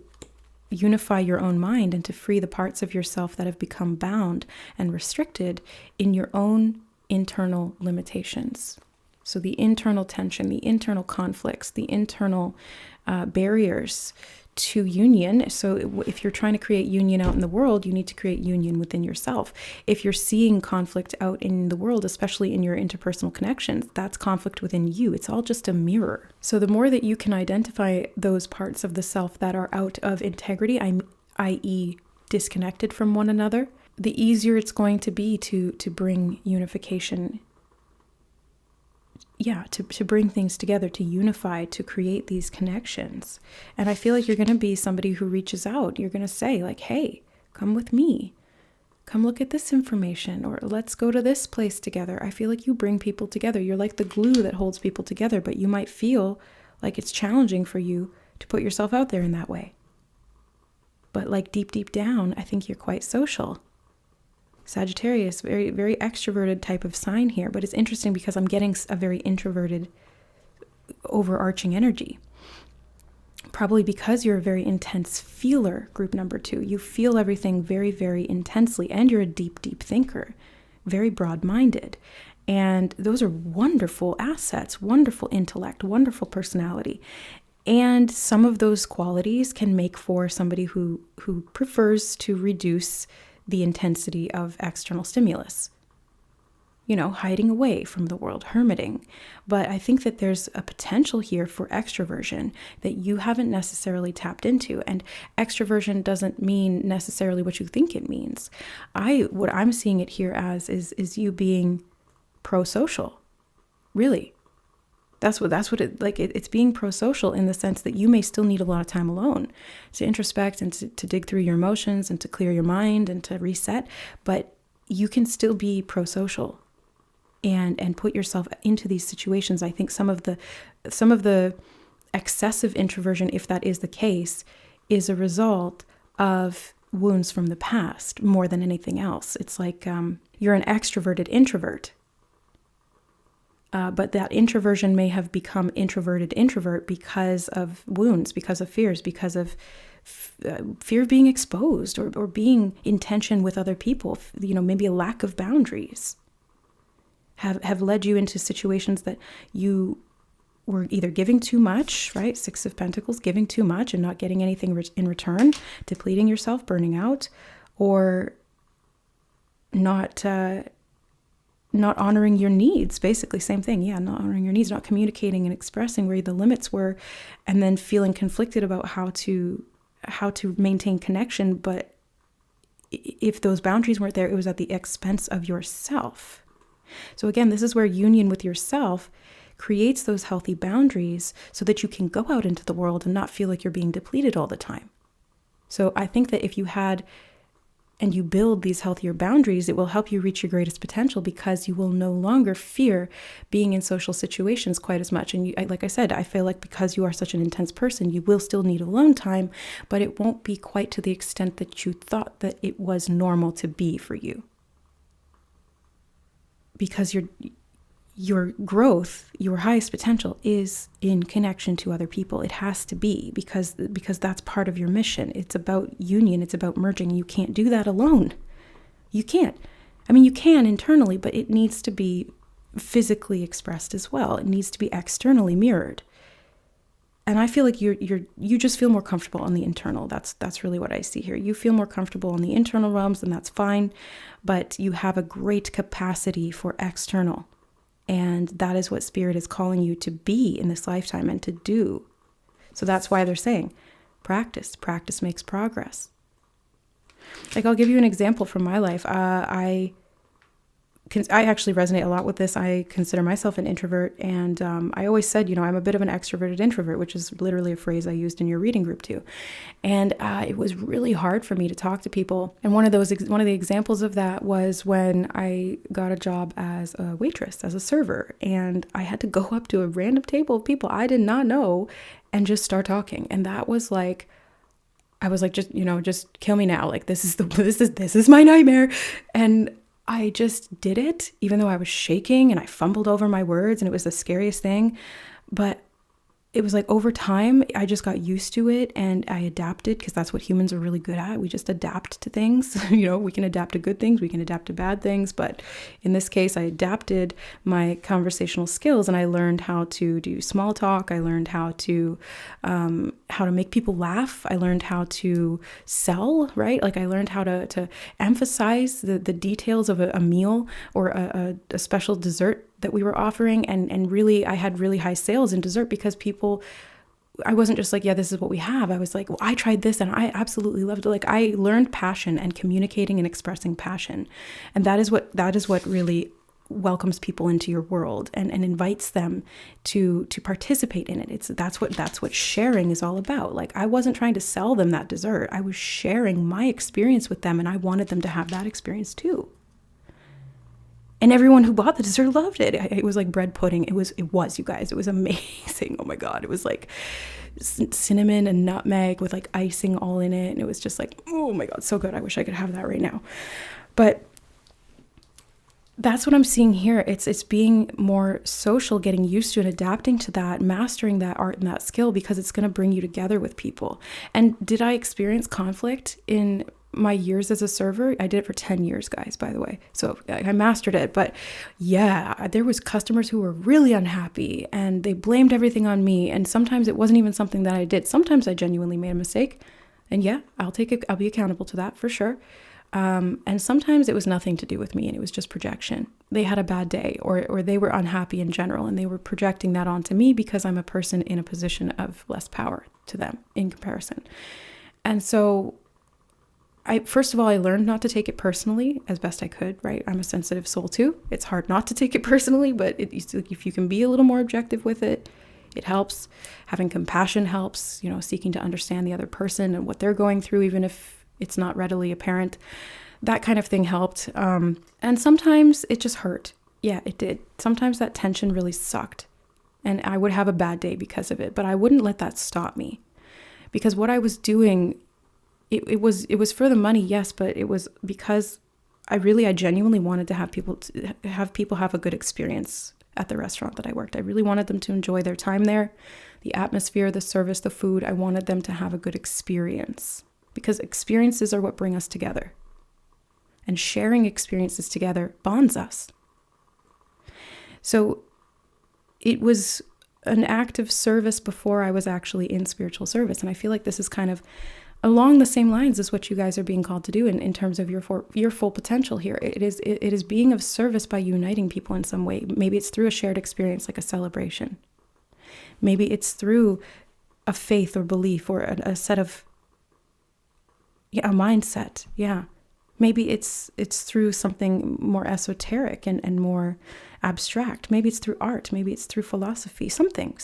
unify your own mind and to free the parts of yourself that have become bound and restricted in your own internal limitations. So the internal tension, the internal conflicts, the internal barriers to union. So if you're trying to create union out in the world, you need to create union within yourself. If you're seeing conflict out in the world, especially in your interpersonal connections, that's conflict within you. It's all just a mirror. So the more that you can identify those parts of the self that are out of integrity, i.e. disconnected from one another, the easier it's going to be to bring unification. Yeah, to bring things together, to unify, to create these connections. And I feel like you're going to be somebody who reaches out. You're going to say like, hey, come with me. Come look at this information, or let's go to this place together. I feel like you bring people together. You're like the glue that holds people together, but you might feel like it's challenging for you to put yourself out there in that way. But like deep down, I think you're quite social. Sagittarius, very, very extroverted type of sign here, but it's interesting because I'm getting a very introverted overarching energy. Probably because you're a very intense feeler, group number 2. You feel everything very, very intensely, and you're a deep thinker, very broad-minded. And those are wonderful assets, wonderful intellect, wonderful personality. And some of those qualities can make for somebody who prefers to reduce the intensity of external stimulus. Hiding away from the world, hermiting. But I think that there's a potential here for extroversion that you haven't necessarily tapped into. And extroversion doesn't mean necessarily what you think it means. What I'm seeing it here as is you being pro-social. Really. That's what it's being pro-social in the sense that you may still need a lot of time alone to introspect and to dig through your emotions and to clear your mind and to reset. But you can still be pro-social and put yourself into these situations. I think some of the excessive introversion, if that is the case, is a result of wounds from the past more than anything else. It's like you're an extroverted introvert. But that introversion may have become introverted introvert because of wounds, because of fears, because of fear of being exposed or being in tension with other people, maybe a lack of boundaries have led you into situations that you were either giving too much, right? 6 of Pentacles, giving too much and not getting anything in return, depleting yourself, burning out, or not honoring your needs, basically, same thing. Yeah, not honoring your needs, not communicating and expressing where the limits were, and then feeling conflicted about how to maintain connection. But if those boundaries weren't there, it was at the expense of yourself. So again, this is where union with yourself creates those healthy boundaries so that you can go out into the world and not feel like you're being depleted all the time. So I think that if you you build these healthier boundaries, it will help you reach your greatest potential because you will no longer fear being in social situations quite as much. And like I said, I feel like because you are such an intense person, you will still need alone time, but it won't be quite to the extent that you thought that it was normal to be for you. Because your growth, your highest potential is in connection to other people. It has to be because that's part of your mission. It's about union. It's about merging. You can't do that alone. You can't. I mean, you can internally, but it needs to be physically expressed as well. It needs to be externally mirrored. And I feel like you just feel more comfortable on the internal. That's really what I see here. You feel more comfortable on the internal realms, and that's fine. But you have a great capacity for external. And that is what Spirit is calling you to be in this lifetime and to do. So that's why they're saying, practice. Practice makes progress. Like, I'll give you an example from my life. I actually resonate a lot with this. I consider myself an introvert. And I always said, I'm a bit of an extroverted introvert, which is literally a phrase I used in your reading group too. And it was really hard for me to talk to people. And one of the examples of that was when I got a job as a waitress, as a server. And I had to go up to a random table of people I did not know and just start talking. And that was like, I was like, just kill me now. Like, this is my nightmare. And I just did it, even though I was shaking and I fumbled over my words and it was the scariest thing. But it was like over time, I just got used to it and I adapted because that's what humans are really good at. We just adapt to things. We can adapt to good things. We can adapt to bad things. But in this case, I adapted my conversational skills and I learned how to do small talk. I learned how to make people laugh. I learned how to sell, right? Like I learned how to emphasize the details of a meal or a special dessert that we were offering. And really, I had really high sales in dessert because I wasn't just like, yeah, this is what we have. I was like, well, I tried this and I absolutely loved it. Like I learned passion and communicating and expressing passion. And that is what really welcomes people into your world and invites them to participate in it. That's what sharing is all about. Like I wasn't trying to sell them that dessert. I was sharing my experience with them and I wanted them to have that experience too. And everyone who bought the dessert loved it. It was like bread pudding. It was, you guys. It was amazing. Oh my God. It was like cinnamon and nutmeg with like icing all in it. And it was just like, oh my God, so good. I wish I could have that right now. But that's what I'm seeing here. It's being more social, getting used to and adapting to that, mastering that art and that skill because it's going to bring you together with people. And did I experience conflict in my years as a server? I did it for 10 years, guys, by the way. So I mastered it. But yeah, there was customers who were really unhappy and they blamed everything on me. And sometimes it wasn't even something that I did. Sometimes I genuinely made a mistake. And yeah, I'll take it. I'll be accountable to that for sure. And sometimes it was nothing to do with me and it was just projection. They had a bad day or they were unhappy in general and they were projecting that onto me because I'm a person in a position of less power to them in comparison. And so first of all, I learned not to take it personally as best I could, right? I'm a sensitive soul too. It's hard not to take it personally, but if you can be a little more objective with it, it helps. Having compassion helps, seeking to understand the other person and what they're going through, even if it's not readily apparent. That kind of thing helped. And sometimes it just hurt. Yeah, it did. Sometimes that tension really sucked. And I would have a bad day because of it. But I wouldn't let that stop me. Because what I was doing, it was for the money, yes, but it was because I genuinely wanted to have people have a good experience at the restaurant that I worked. I really wanted them to enjoy their time there, the atmosphere, the service, the food. I wanted them to have a good experience because experiences are what bring us together. And sharing experiences together bonds us. So it was an act of service before I was actually in spiritual service. And I feel like this is kind of along the same lines as what you guys are being called to do in terms of your full potential here. It is being of service by uniting people in some way. Maybe it's through a shared experience like a celebration. Maybe it's through a faith or belief or a set of, a mindset. Yeah. Maybe it's through something more esoteric and more abstract. Maybe it's through art. Maybe it's through philosophy. Something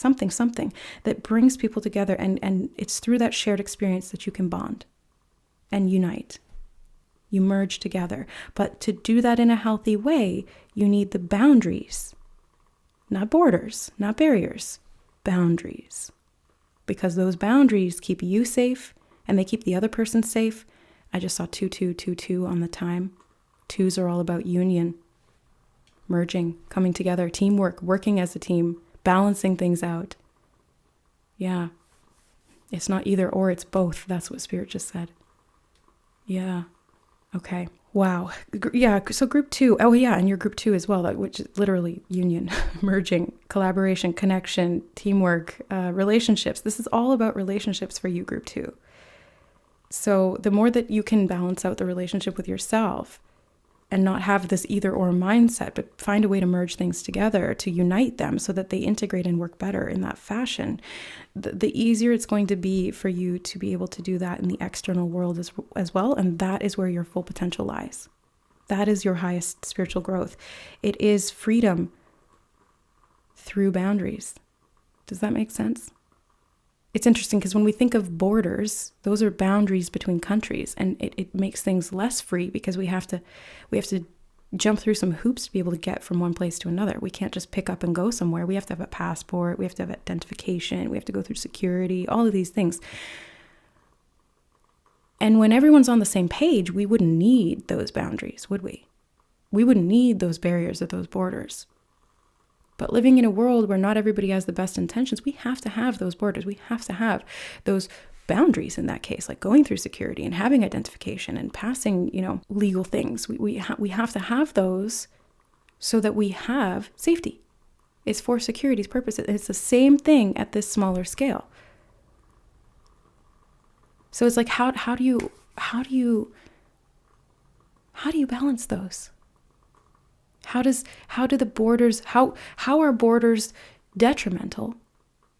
that brings people together. And it's through that shared experience that you can bond and unite. You merge together. But to do that in a healthy way, you need the boundaries. Not borders, not barriers. Boundaries. Because those boundaries keep you safe and they keep the other person safe. I just saw 2222 on the time. Twos are all about union, merging, coming together, teamwork, working as a team, balancing things out. Yeah. It's not either or, it's both. That's what Spirit just said. Yeah. Okay. Wow. Yeah. So group 2. Oh yeah. And your group 2 as well, which is literally union, merging, collaboration, connection, teamwork, relationships. This is all about relationships for you, group 2. So the more that you can balance out the relationship with yourself and not have this either or mindset, but find a way to merge things together, to unite them so that they integrate and work better in that fashion, the easier it's going to be for you to be able to do that in the external world as well. And that is where your full potential lies. That is your highest spiritual growth. It is freedom through boundaries. Does that make sense? It's interesting because when we think of borders, those are boundaries between countries, and it makes things less free because we have to jump through some hoops to be able to get from one place to another. We can't just pick up and go somewhere. We have to have a passport. We have to have identification. We have to go through security, all of these things. And when everyone's on the same page, we wouldn't need those boundaries, would we? We wouldn't need those barriers or those borders. But living in a world where not everybody has the best intentions, we have to have those borders. We have to have those boundaries in that case, like going through security and having identification and passing, legal things. We have to have those so that we have safety. It's for security's purposes. It's the same thing at this smaller scale. So it's like, how do you balance those? How are borders detrimental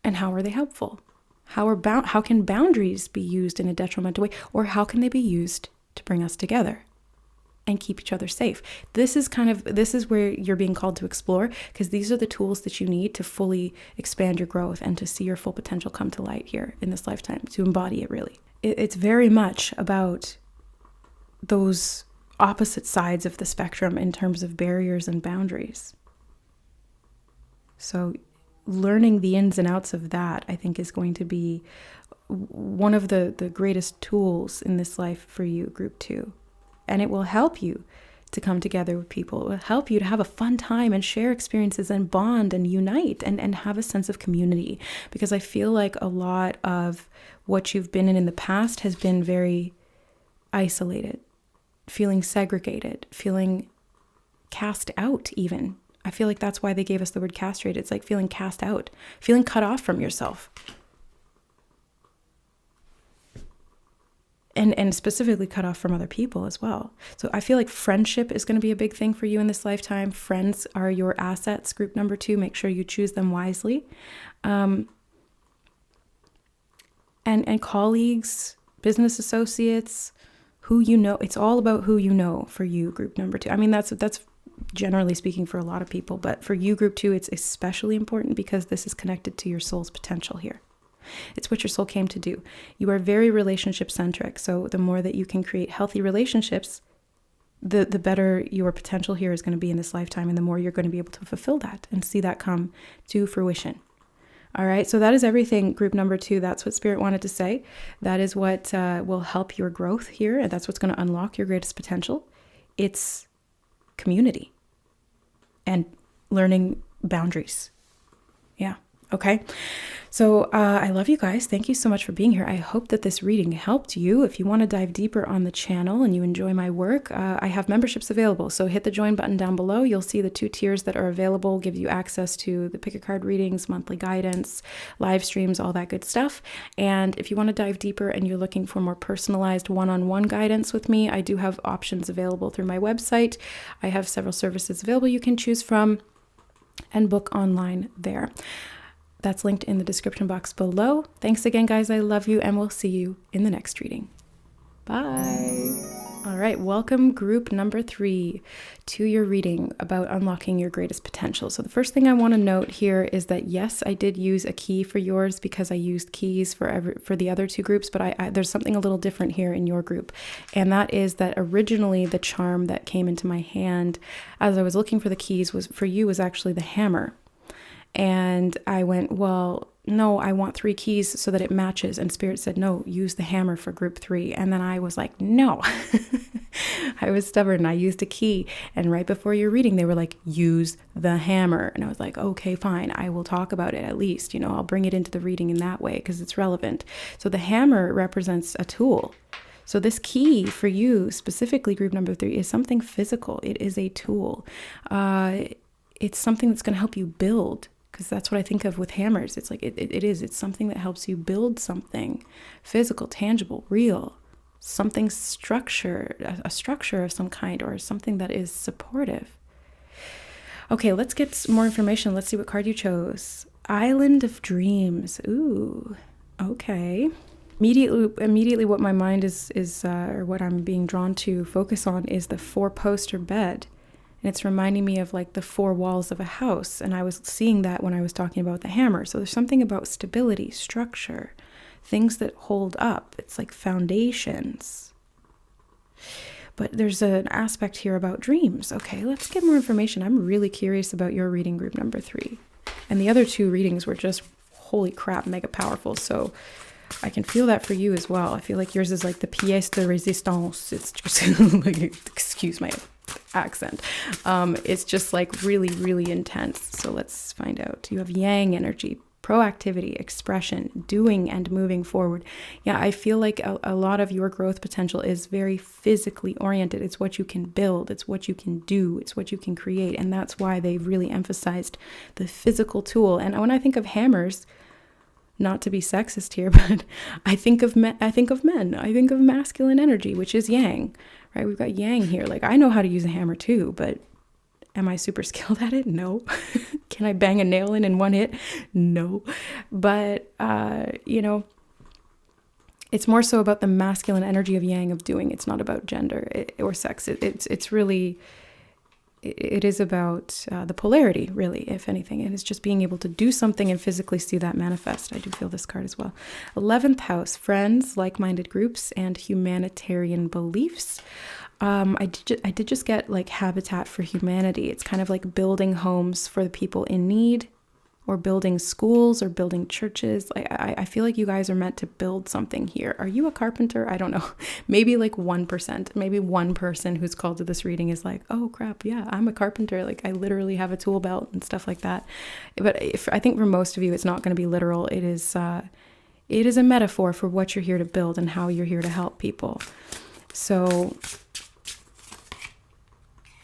and how are they helpful? How can boundaries be used in a detrimental way, or how can they be used to bring us together and keep each other safe? This is where you're being called to explore, because these are the tools that you need to fully expand your growth and to see your full potential come to light here in this lifetime, to embody it really. It's very much about those opposite sides of the spectrum in terms of barriers and boundaries. So learning the ins and outs of that, I think, is going to be one of the greatest tools in this life for you, group 2. And it will help you to come together with people. It will help you to have a fun time and share experiences and bond and unite and have a sense of community. Because I feel like a lot of what you've been in the past has been very isolated, feeling segregated, feeling cast out even. I feel like that's why they gave us the word castrated. It's like feeling cast out, feeling cut off from yourself. and specifically cut off from other people as well. So I feel like friendship is going to be a big thing for you in this lifetime. Friends are your assets. Group number 2, make sure you choose them wisely. And colleagues, business associates, who you know. It's all about who you know for you, group number 2. I mean, that's generally speaking for a lot of people, but for you, group 2, it's especially important because this is connected to your soul's potential here. It's what your soul came to do. You are very relationship centric. So the more that you can create healthy relationships, the better your potential here is going to be in this lifetime, and the more you're going to be able to fulfill that and see that come to fruition. All right, so that is everything, group number 2. That's what Spirit wanted to say. That is what will help your growth here, and that's what's going to unlock your greatest potential. It's community and learning boundaries. Yeah, okay. So I love you guys. Thank you so much for being here. I hope that this reading helped you. If you want to dive deeper on the channel and you enjoy my work, I have memberships available. So hit the join button down below. You'll see the 2 tiers that are available, give you access to the pick a card readings, monthly guidance, live streams, all that good stuff. And if you want to dive deeper and you're looking for more personalized one-on-one guidance with me, I do have options available through my website. I have several services available you can choose from and book online there. That's linked in the description box below. Thanks again, guys. I love you, and we'll see you in the next reading. Bye. All right, welcome group number 3 to your reading about unlocking your greatest potential. So the first thing I want to note here is that yes, I did use a key for yours because I used keys for the other 2 groups, but there's something a little different here in your group. And that is that originally the charm that came into my hand as I was looking for the keys was actually the hammer. And I went, well, no, I want 3 keys so that it matches. And Spirit said, no, use the hammer for group 3. And then I was like, no, I was stubborn. I used a key. And right before your reading, they were like, use the hammer. And I was like, okay, fine. I will talk about it at least. I'll bring it into the reading in that way because it's relevant. So the hammer represents a tool. So this key for you, specifically group number 3, is something physical. It is a tool. It's something that's going to help you build. Because that's what I think of with hammers. It's like, it's something that helps you build something physical, tangible, real, something structured, a structure of some kind, or something that is supportive. Okay, let's get more information. Let's see what card you chose. Island of Dreams. Ooh, okay. Immediately what my mind is or what I'm being drawn to focus on is the 4-poster bed. And it's reminding me of like the 4 walls of a house. And I was seeing that when I was talking about the hammer. So there's something about stability, structure, things that hold up. It's like foundations. But there's an aspect here about dreams. Okay, let's get more information. I'm really curious about your reading, group number 3. And the other 2 readings were just, holy crap, mega powerful. So I can feel that for you as well. I feel like yours is like the pièce de résistance. It's just, like, excuse my accent. It's just like really, really intense. So let's find out. You have yang energy, proactivity, expression, doing and moving forward. Yeah, I feel like a lot of your growth potential is very physically oriented. It's what you can build. It's what you can do. It's what you can create. And that's why they've really emphasized the physical tool. And when I think of hammers, not to be sexist here, but I think of men. I think of masculine energy, which is yang, right? We've got yang here. Like, I know how to use a hammer too, but am I super skilled at it? No. Can I bang a nail in one hit? No. But, it's more so about the masculine energy of yang, of doing. It's not about gender or sex. It's really, it is about the polarity, really, if anything. And it's just being able to do something and physically see that manifest. I do feel this card as well. 11th house, friends, like-minded groups, and humanitarian beliefs. I did just get like Habitat for Humanity. It's kind of like building homes for the people in need, or building schools, or building churches. I feel like you guys are meant to build something here. Are you a carpenter? I don't know. Maybe like 1%. Maybe one person who's called to this reading is like, oh crap, yeah, I'm a carpenter. Like, I literally have a tool belt and stuff like that. But I think for most of you, it's not going to be literal. It is a metaphor for what you're here to build and how you're here to help people. So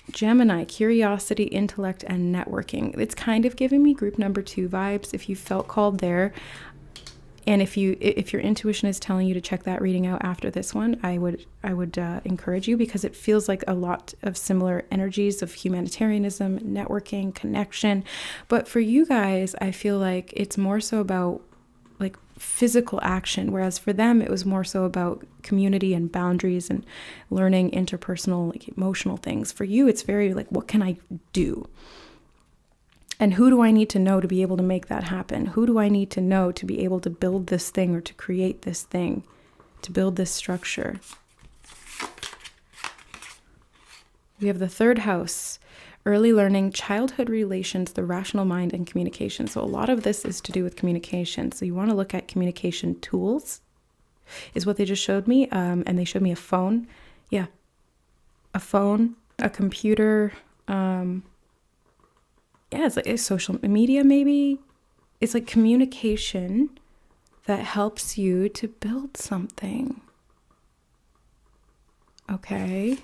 Gemini, curiosity, intellect, and networking. It's kind of giving me group number 2 vibes. If you felt called there, And if your intuition is telling you to check that reading out after this one, I would encourage you, because it feels like a lot of similar energies of humanitarianism, networking, connection. But for you guys, I feel like it's more so about like physical action, whereas for them it was more so about community and boundaries and learning interpersonal, like emotional things. For you, it's very like, what can I do? And who do I need to know to be able to make that happen? Who do I need to know to be able to build this thing, or to create this thing, to build this structure? We have the third house, early learning, childhood relations, the rational mind, and communication. So a lot of this is to do with communication. So you want to look at communication tools, is what they just showed me. And they showed me a phone. Yeah. A phone, a computer, yeah, it's like a social media, maybe. It's like communication that helps you to build something. Okay.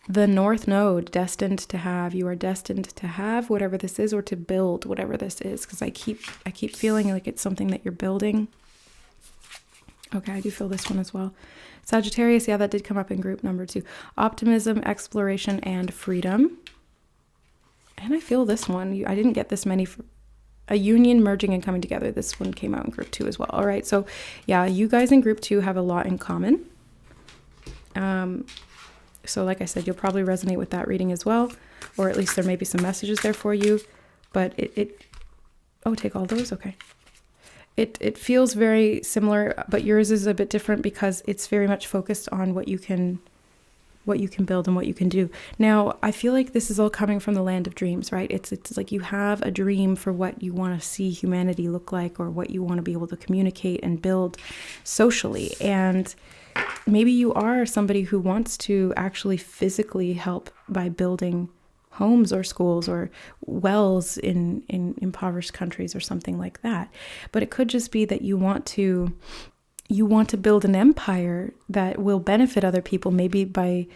The North Node, destined to have. You are destined to have whatever this is, or to build whatever this is. Because I keep feeling like it's something that you're building. Okay, I do feel this one as well. Sagittarius, yeah, that did come up in group number 2. Optimism, exploration, and freedom. And I feel this one. I didn't get this many. A union, merging, and coming together. This one came out in group 2 as well. All right. So yeah, you guys in group 2 have a lot in common. So like I said, you'll probably resonate with that reading as well. Or at least there may be some messages there for you. But oh, take all those? Okay. It feels very similar, but yours is a bit different because it's very much focused on what you can build and what you can do. Now, I feel like this is all coming from the land of dreams, right? It's like you have a dream for what you want to see humanity look like, or what you want to be able to communicate and build socially. And maybe you are somebody who wants to actually physically help by building homes or schools or wells in impoverished countries or something like that. But it could just be that you want to build an empire that will benefit other people, maybe by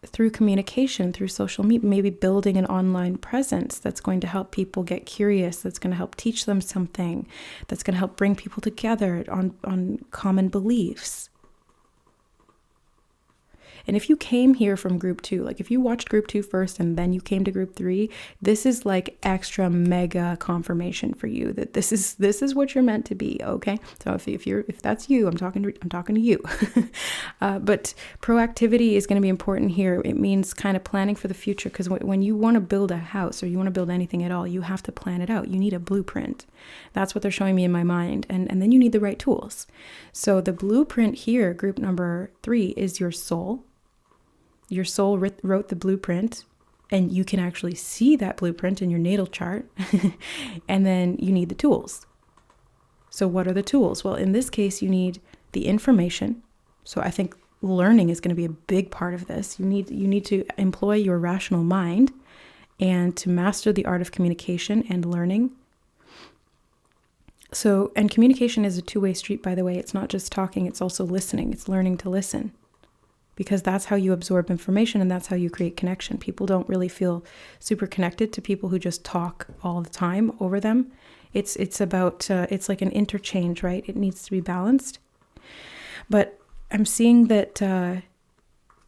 through communication, through social media, maybe building an online presence that's going to help people get curious, that's going to help teach them something, that's going to help bring people together on common beliefs. And if you came here from group 2, like if you watched group 2 first and then you came to group 3, this is like extra mega confirmation for you that this is what you're meant to be. Okay. So if that's you, I'm talking to you. But proactivity is going to be important here. It means kind of planning for the future, because when you want to build a house or you want to build anything at all, you have to plan it out. You need a blueprint. That's what they're showing me in my mind. And then you need the right tools. So the blueprint here, group number 3, is your soul. Your soul wrote the blueprint, and you can actually see that blueprint in your natal chart. And then you need the tools. So what are the tools? Well, in this case, you need the information. So I think learning is going to be a big part of this. You need to employ your rational mind and to master the art of communication and learning. So, and communication is a two-way street, by the way. It's not just talking, it's also listening. It's learning to listen. Because that's how you absorb information, and that's how you create connection. People don't really feel super connected to people who just talk all the time over them. It's about, it's like an interchange, right? It needs to be balanced. But I'm seeing that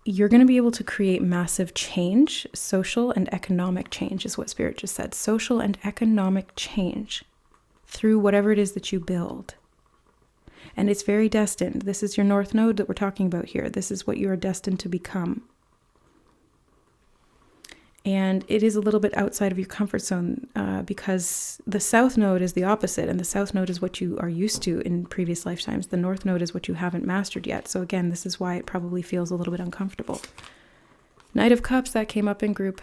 you're going to be able to create massive change. Social and economic change is what Spirit just said. Social and economic change through whatever it is that you build. And it's very destined. This is your North Node that we're talking about here. This is what you are destined to become. And it is a little bit outside of your comfort zone because the South Node is the opposite. And the South Node is what you are used to in previous lifetimes. The North Node is what you haven't mastered yet. So again, this is why it probably feels a little bit uncomfortable. Knight of Cups, that came up in group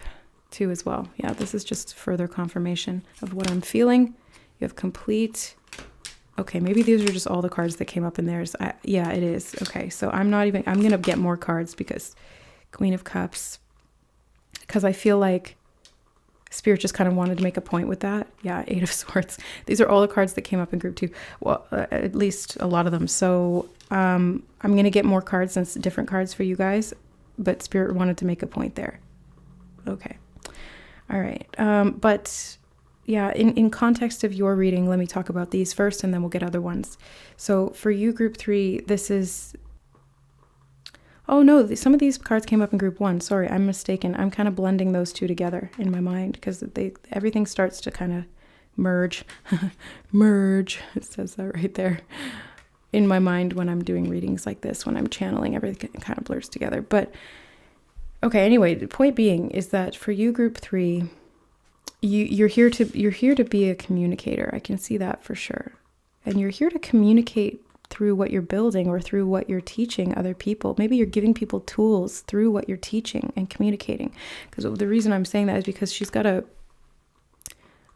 2 as well. Yeah, this is just further confirmation of what I'm feeling. You have complete... Okay, maybe these are just all the cards that came up in theirs. Yeah, it is. Okay, so I'm going to get more cards because Queen of Cups, because I feel like Spirit just kind of wanted to make a point with that. Yeah, 8 of Swords. These are all the cards that came up in group 2. Well, at least a lot of them. So I'm going to get more cards and different cards for you guys, but Spirit wanted to make a point there. Okay. All right. But yeah, in context of your reading, let me talk about these first and then we'll get other ones. So for you, group 3, this is... Oh no, some of these cards came up in group 1. Sorry, I'm mistaken. I'm kind of blending those two together in my mind because everything starts to kind of merge. Merge. It says that right there. In my mind when I'm doing readings like this, when I'm channeling, everything kind of blurs together. But okay, anyway, the point being is that for you, group 3, you're here to be a communicator. I can see that for sure. And you're here to communicate through what you're building or through what you're teaching other people. Maybe you're giving people tools through what you're teaching and communicating. Because the reason I'm saying that is because she's got a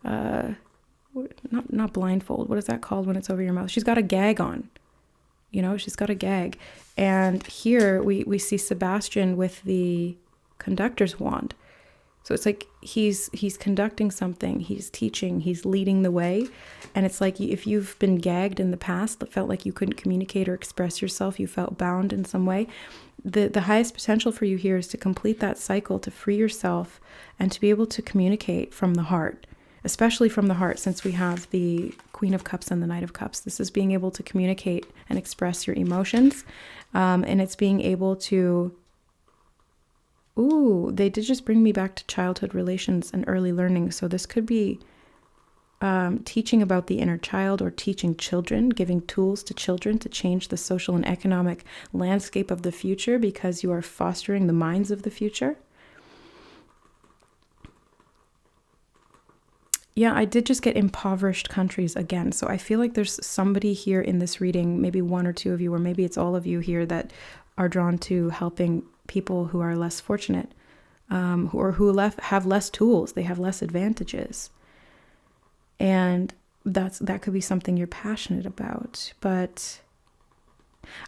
not blindfold. What is that called when it's over your mouth? She's got a gag on. You know, she's got a gag. And here we see Sebastian with the conductor's wand. So it's like he's conducting something, he's teaching, he's leading the way. And it's like if you've been gagged in the past, that felt like you couldn't communicate or express yourself, you felt bound in some way, the highest potential for you here is to complete that cycle, to free yourself and to be able to communicate from the heart, especially from the heart, since we have the Queen of Cups and the Knight of Cups. This is being able to communicate and express your emotions. And it's being able to... Ooh, they did just bring me back to childhood relations and early learning. So this could be teaching about the inner child or teaching children, giving tools to children to change the social and economic landscape of the future because you are fostering the minds of the future. Yeah, I did just get impoverished countries again. So I feel like there's somebody here in this reading, maybe one or two of you, or maybe it's all of you here that are drawn to helping people who are less fortunate, who have less tools, they have less advantages. And that could be something you're passionate about. But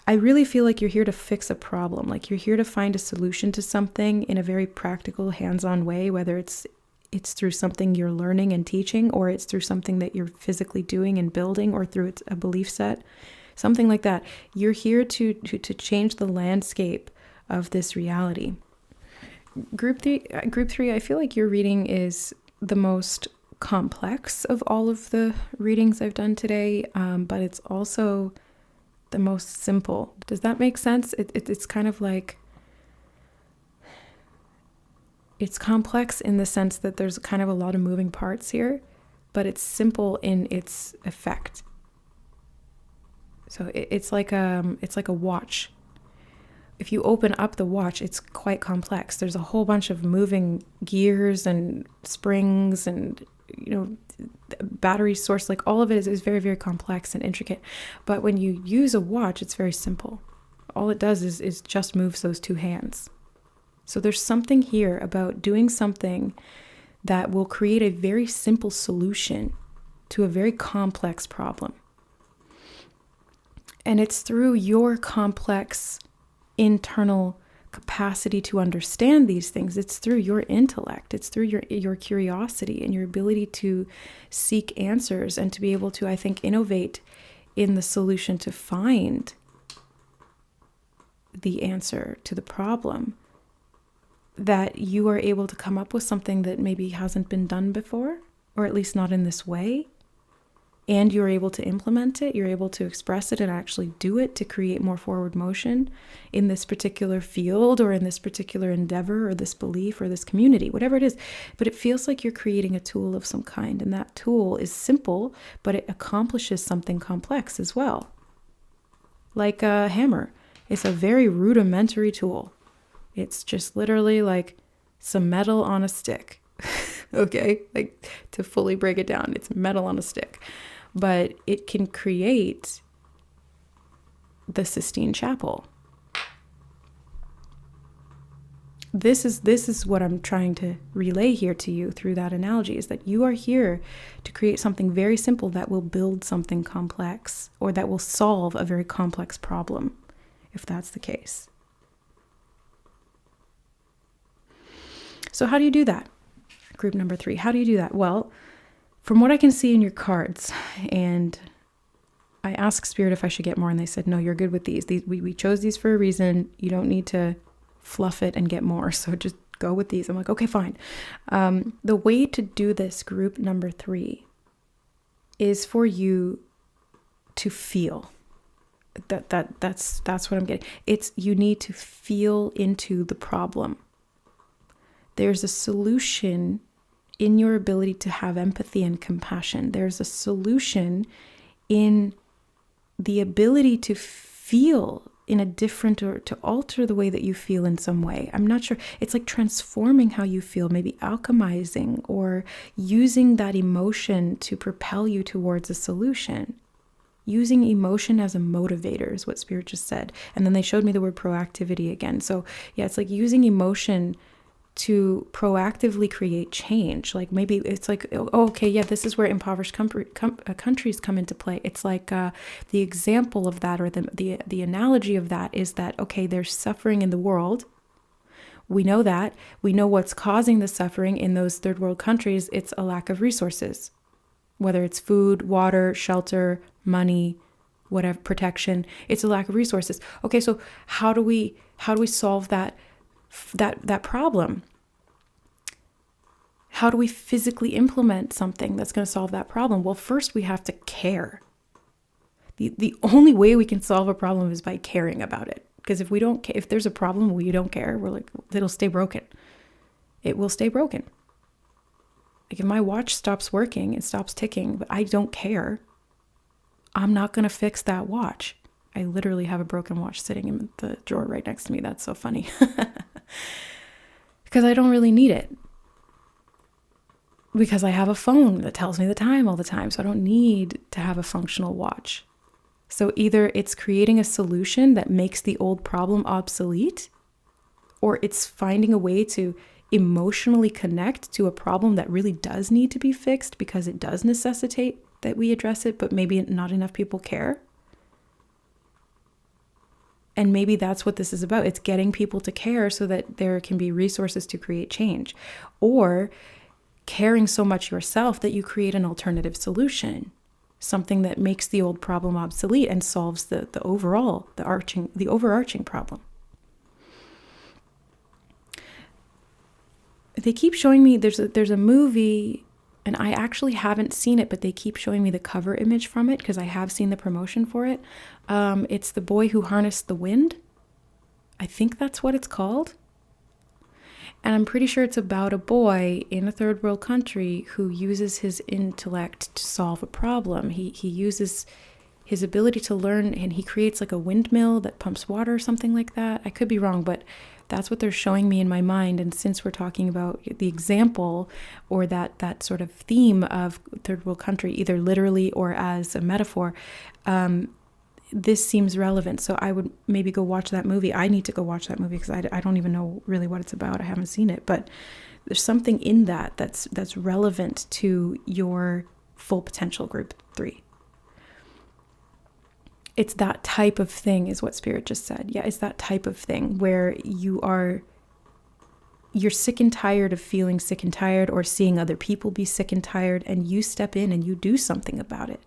I really feel like you're here to fix a problem, like you're here to find a solution to something in a very practical, hands-on way, whether it's through something you're learning and teaching, or it's through something that you're physically doing and building, or through a belief set, something like that. You're here to change the landscape of this reality. Group 3, I feel like your reading is the most complex of all of the readings I've done today, but it's also the most simple. Does that make sense? It's kind of like, it's complex in the sense that there's kind of a lot of moving parts here, but it's simple in its effect. So it's like a watch. If you open up the watch, it's quite complex. There's a whole bunch of moving gears and springs and, battery source, like all of it is very, very complex and intricate. But when you use a watch, it's very simple. All it does is just moves those two hands. So there's something here about doing something that will create a very simple solution to a very complex problem. And it's through your complex internal capacity to understand these things. It's through your intellect. It's through your curiosity and your ability to seek answers and to be able to, I think, innovate in the solution to find the answer to the problem, that you are able to come up with something that maybe hasn't been done before, or at least not in this way. And you're able to implement it, you're able to express it and actually do it to create more forward motion in this particular field or in this particular endeavor or this belief or this community, whatever it is. But it feels like you're creating a tool of some kind, and that tool is simple, but it accomplishes something complex as well. Like a hammer. It's a very rudimentary tool. It's just literally like some metal on a stick. Okay? Like, to fully break it down, it's metal on a stick. But it can create the Sistine Chapel. This is what I'm trying to relay here to you through that analogy, is that you are here to create something very simple that will build something complex, or that will solve a very complex problem, if that's the case. So how do you do that? Group number 3, how do you do that? Well, from what I can see in your cards, and I asked Spirit if I should get more, and they said, no, you're good with these. We chose these for a reason. You don't need to fluff it and get more. So just go with these. I'm like, okay, fine. The way to do this, group number 3, is for you to feel. That's what I'm getting. It's you need to feel into the problem. There's a solution in your ability to have empathy and compassion. There's a solution in the ability to feel in a different, or to alter the way that you feel in some way. I'm not sure. It's like transforming how you feel, maybe alchemizing or using that emotion to propel you towards a solution. Using emotion as a motivator is what Spirit just said. And then they showed me the word proactivity again. So yeah, it's like using emotion to proactively create change. Like maybe it's like, oh, okay, yeah, this is where impoverished countries come into play. It's like the example of that, or the analogy of that is that, okay, there's suffering in the world. We know that. We know what's causing the suffering in those third world countries. It's a lack of resources, whether it's food, water, shelter, money, whatever, protection. It's a lack of resources. Okay, so how do we solve that problem? How do we physically implement something that's going to solve that problem? Well, first we have to care. The only way we can solve a problem is by caring about it. Because if there's a problem, we don't care, we're like, it'll stay broken. It will stay broken. Like if my watch stops working, it stops ticking, but I don't care, I'm not going to fix that watch. I literally have a broken watch sitting in the drawer right next to me. That's so funny. Because I don't really need it. Because I have a phone that tells me the time all the time. So I don't need to have a functional watch. So either it's creating a solution that makes the old problem obsolete, or it's finding a way to emotionally connect to a problem that really does need to be fixed because it does necessitate that we address it, but maybe not enough people care. And maybe that's what this is about. It's getting people to care so that there can be resources to create change. Or caring so much yourself that you create an alternative solution, something that makes the old problem obsolete and solves the overarching problem. They keep showing me there's a movie, and I actually haven't seen it, but they keep showing me the cover image from it because I have seen the promotion for it. It's The Boy Who Harnessed the Wind. I think that's what it's called. And I'm pretty sure it's about a boy in a third world country who uses his intellect to solve a problem. He uses his ability to learn, and he creates like a windmill that pumps water or something like that. I could be wrong, but that's what they're showing me in my mind. And since we're talking about the example or that sort of theme of third world country, either literally or as a metaphor, this seems relevant. So I would maybe go watch that movie. I need to go watch that movie because I don't even know really what it's about. I haven't seen it, but there's something in that's relevant to your full potential group 3. It's that type of thing is what Spirit just said. Yeah, it's that type of thing where you're sick and tired of feeling sick and tired or seeing other people be sick and tired, and you step in and you do something about it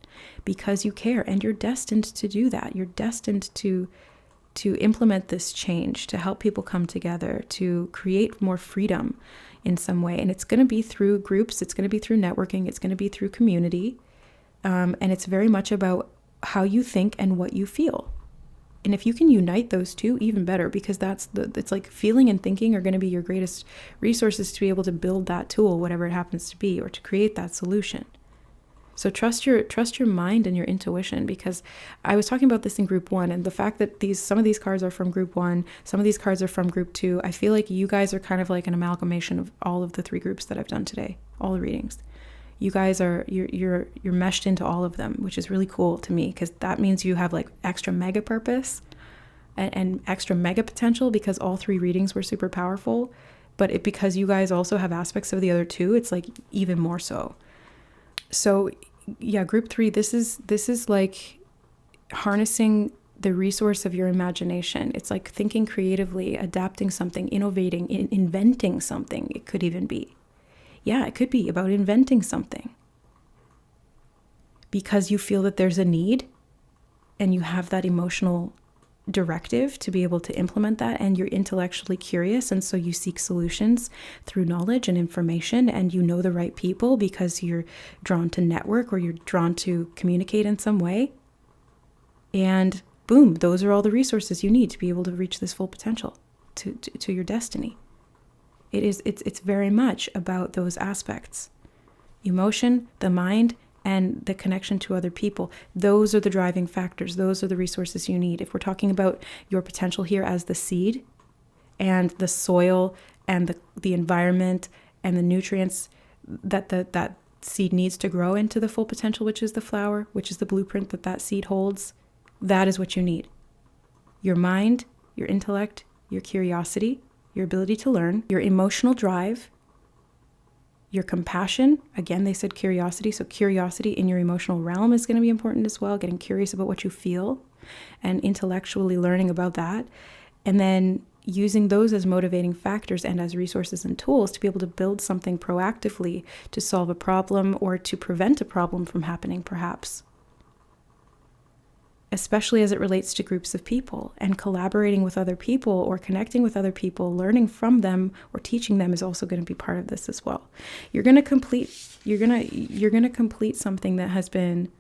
because you care, and you're destined to do that. You're destined to implement this change, to help people come together, to create more freedom in some way. And it's going to be through groups, it's going to be through networking, it's going to be through community. And it's very much about how you think and what you feel. And if you can unite those two, even better, because it's like feeling and thinking are going to be your greatest resources to be able to build that tool, whatever it happens to be, or to create that solution. So trust your mind and your intuition, because I was talking about this in group 1, and the fact that some of these cards are from group 1, some of these cards are from group 2. I feel like you guys are kind of like an amalgamation of all of the 3 groups that I've done today, all the readings. You guys you're meshed into all of them, which is really cool to me, because that means you have like extra mega purpose and extra mega potential, because all 3 readings were super powerful. But because you guys also have aspects of the other 2, it's like even more so. So yeah, group 3, this is like harnessing the resource of your imagination. It's like thinking creatively, adapting something, innovating, inventing something. It could even be. Yeah, it could be about inventing something because you feel that there's a need and you have that emotional directive to be able to implement that, and you're intellectually curious, and so you seek solutions through knowledge and information, and you know the right people because you're drawn to network or you're drawn to communicate in some way, and boom, those are all the resources you need to be able to reach this full potential, to your destiny. It's very much about those aspects: emotion, the mind, and the connection to other people. Those are the driving factors. Those are the resources you need. If we're talking about your potential here as the seed, and the soil and the environment and the nutrients that seed needs to grow into the full potential, which is the flower, which is the blueprint that seed holds, that is what you need. Your mind, your intellect, your curiosity, your ability to learn, your emotional drive, your compassion. Again, they said curiosity. So curiosity in your emotional realm is going to be important as well. Getting curious about what you feel and intellectually learning about that. And then using those as motivating factors and as resources and tools to be able to build something proactively to solve a problem or to prevent a problem from happening, perhaps. Especially as it relates to groups of people, and collaborating with other people or connecting with other people, learning from them or teaching them is also going to be part of this as well. You're going to complete something that has been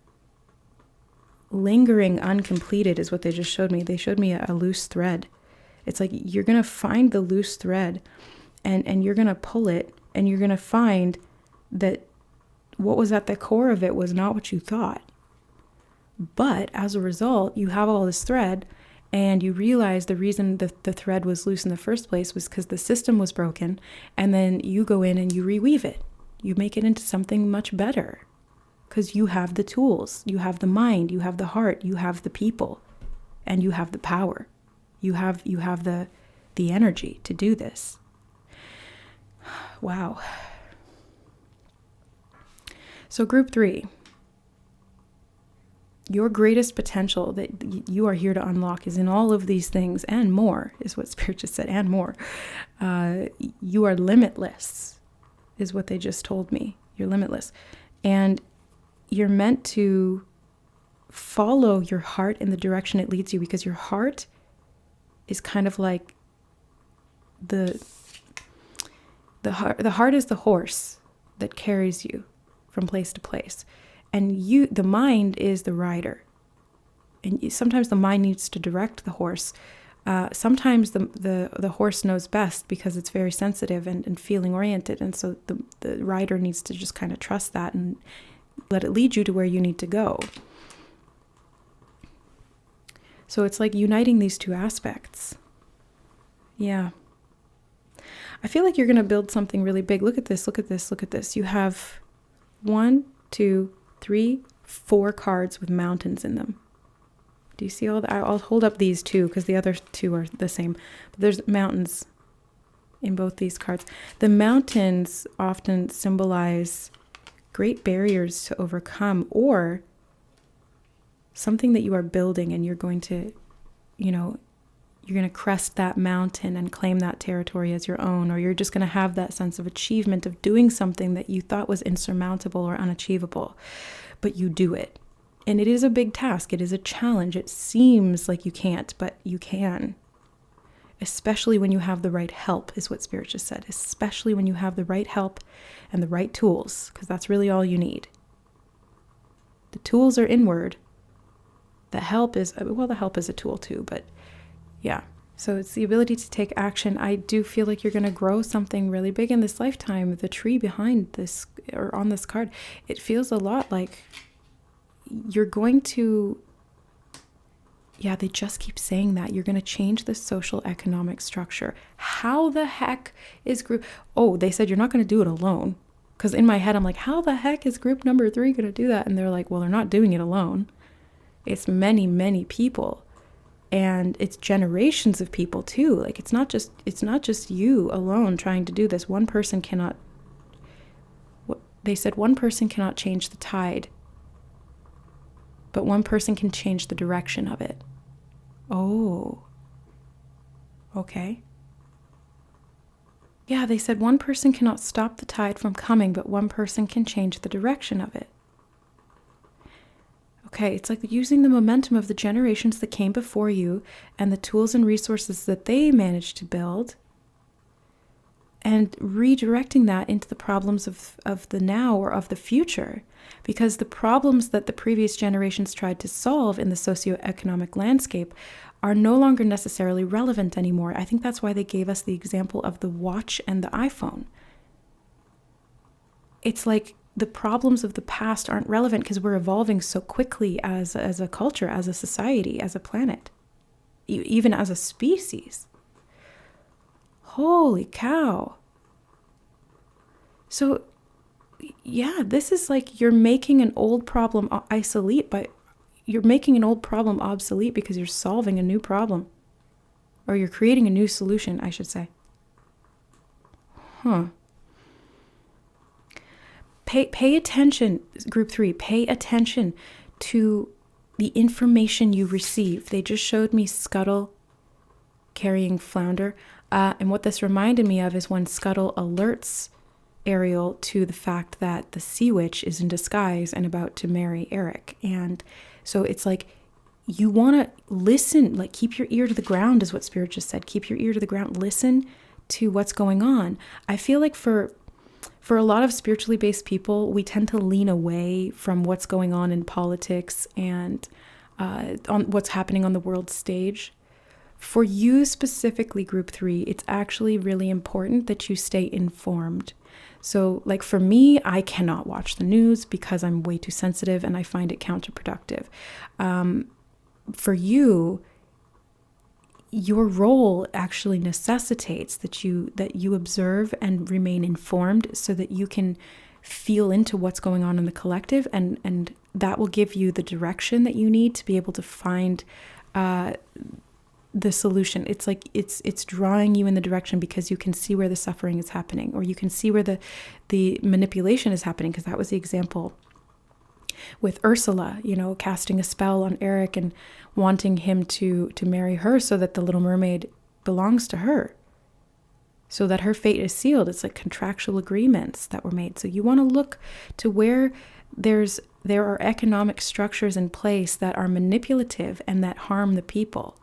lingering uncompleted, is what they just showed me. They showed me a loose thread. It's like you're going to find the loose thread and you're going to pull it, and you're going to find that what was at the core of it was not what you thought. But as a result, you have all this thread, and you realize the reason the thread was loose in the first place was because the system was broken, and then you go in and you reweave it. You make it into something much better because you have the tools, you have the mind, you have the heart, you have the people, and you have the power. You have the energy to do this. Wow. So group 3. Your greatest potential that you are here to unlock is in all of these things and more, is what Spirit just said, and more. You are limitless, is what they just told me. You're limitless. And you're meant to follow your heart in the direction it leads you, because your heart is kind of like the heart is the horse that carries you from place to place. And the mind is the rider. And sometimes the mind needs to direct the horse. Sometimes the horse knows best because it's very sensitive and feeling oriented. And so the rider needs to just kind of trust that and let it lead you to where you need to go. So it's like uniting these two aspects. Yeah. I feel like you're going to build something really big. Look at this, look at this, look at this. You have 1, 2, 3, 4 cards with mountains in them. Do you see all that? I'll hold up these two because the other two are the same. But there's mountains in both these cards. The mountains often symbolize great barriers to overcome, or something that you are building, and you're going to, you're going to crest that mountain and claim that territory as your own, or you're just going to have that sense of achievement of doing something that you thought was insurmountable or unachievable, but you do it. And it is a big task. It is a challenge. It seems like you can't, but you can. Especially when you have the right help, is what Spirit just said. Especially when you have the right help and the right tools, because that's really all you need. The tools are inward. The help is a tool too, but yeah. So it's the ability to take action. I do feel like you're going to grow something really big in this lifetime. The tree behind this, or on this card, it feels a lot like you're going to, they just keep saying that. You're going to change the social economic structure. How the heck is group, they said you're not going to do it alone. Because in my head, I'm like, how the heck is group number 3 going to do that? And they're like, well, they're not doing it alone. It's many, many people. And it's generations of people too. Like it's not just you alone trying to do this. One person cannot, they said one person cannot change the tide, but one person can change the direction of it. Oh, okay. Yeah, they said one person cannot stop the tide from coming, but one person can change the direction of it. Okay, it's like using the momentum of the generations that came before you and the tools and resources that they managed to build, and redirecting that into the problems of the now or of the future. Because the problems that the previous generations tried to solve in the socioeconomic landscape are no longer necessarily relevant anymore. I think that's why they gave us the example of the watch and the iPhone. It's like the problems of the past aren't relevant because we're evolving so quickly as a culture, as a society, as a planet, even as a species. Holy cow. So, yeah, this is like you're making an old problem obsolete, but you're making an old problem obsolete because you're solving a new problem. Or you're creating a new solution, I should say. Pay attention, group 3, pay attention to the information you receive. They just showed me Scuttle carrying Flounder. And what this reminded me of is when Scuttle alerts Ariel to the fact that the Sea Witch is in disguise and about to marry Eric. And so it's like you want to listen, like keep your ear to the ground is what Spirit just said. Keep your ear to the ground. Listen to what's going on. I feel like for a lot of spiritually based people, we tend to lean away from what's going on in politics and on what's happening on the world stage. For you specifically, group 3, it's actually really important that you stay informed. So like for me, I cannot watch the news because I'm way too sensitive and I find it counterproductive. For you, your role actually necessitates that you observe and remain informed so that you can feel into what's going on in the collective, and that will give you the direction that you need to be able to find the solution. It's like it's drawing you in the direction because you can see where the suffering is happening, or you can see where the manipulation is happening, because that was the example with Ursula, casting a spell on Eric and wanting him to marry her so that the Little Mermaid belongs to her, so that her fate is sealed. It's like contractual agreements that were made. So you want to look to where there are economic structures in place that are manipulative and that harm the people.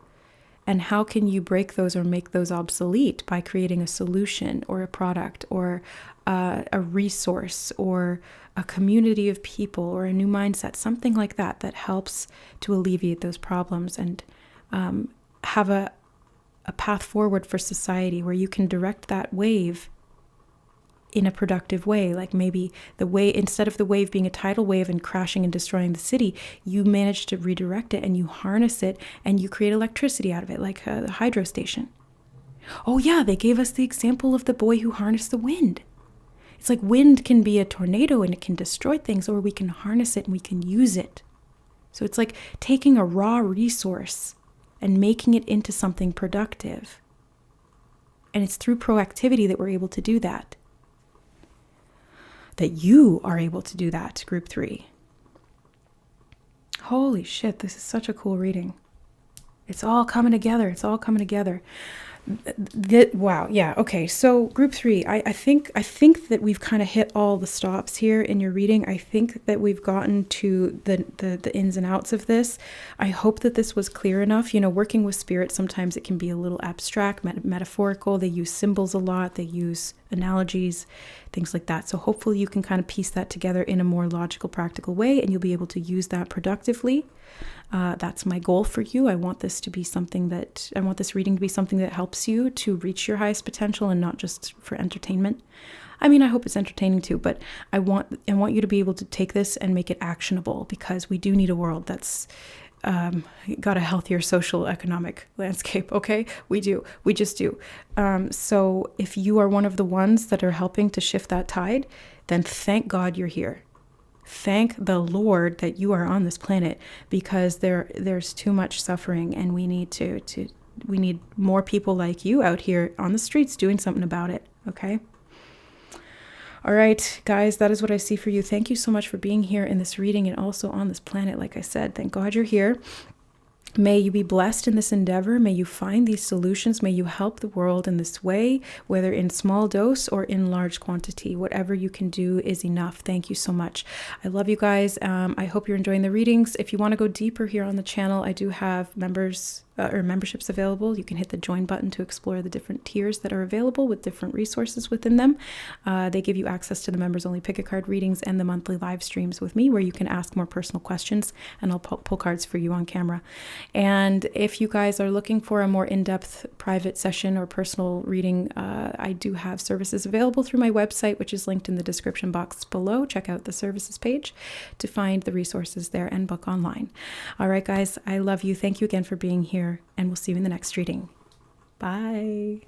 And how can you break those or make those obsolete? By creating a solution or a product or a resource or a community of people or a new mindset, something like that helps to alleviate those problems and have a path forward for society where you can direct that wave in a productive way. Like maybe instead of the wave being a tidal wave and crashing and destroying the city, you manage to redirect it and you harness it and you create electricity out of it, like a hydro station. Oh yeah, they gave us the example of the boy who harnessed the wind. It's like wind can be a tornado and it can destroy things, or we can harness it and we can use it. So it's like taking a raw resource and making it into something productive. And it's through proactivity that we're able to do that. That you are able to do that, group 3. Holy shit, this is such a cool reading. It's all coming together. It's all coming together. Wow. Yeah. Okay. So group 3, I think that we've kind of hit all the stops here in your reading. I think that we've gotten to the ins and outs of this. I hope that this was clear enough. Working with spirit, sometimes it can be a little abstract, metaphorical. They use symbols a lot. They use analogies, things like that. So hopefully you can kind of piece that together in a more logical, practical way, and you'll be able to use that productively. That's my goal for you. I want this reading to be something that helps you to reach your highest potential and not just for entertainment. I mean, I hope it's entertaining too, but I want you to be able to take this and make it actionable, because we do need a world that's got a healthier social economic landscape. Okay, we just do. So if you are one of the ones that are helping to shift that tide, then thank God you're here. Thank the Lord that you are on this planet, because there's too much suffering, and we need more people like you out here on the streets doing something about it. Okay. All right, guys, that is what I see for you. Thank you so much for being here in this reading and also on this planet. Like I said, thank God you're here. May you be blessed in this endeavor. May you find these solutions. May you help the world in this way, whether in small dose or in large quantity. Whatever you can do is enough. Thank you so much. I love you guys. I hope you're enjoying the readings. If you want to go deeper here on the channel, I do have memberships available. You can hit the join button to explore the different tiers that are available with different resources within them. They give you access to the members only pick a card readings and the monthly live streams with me, where you can ask more personal questions and I'll pull cards for you on camera. And if you guys are looking for a more in-depth private session or personal reading, I do have services available through my website, which is linked in the description box below. Check out the services page to find the resources there and book online. All right, guys, I love you. Thank you again for being here, and we'll see you in the next reading. Bye.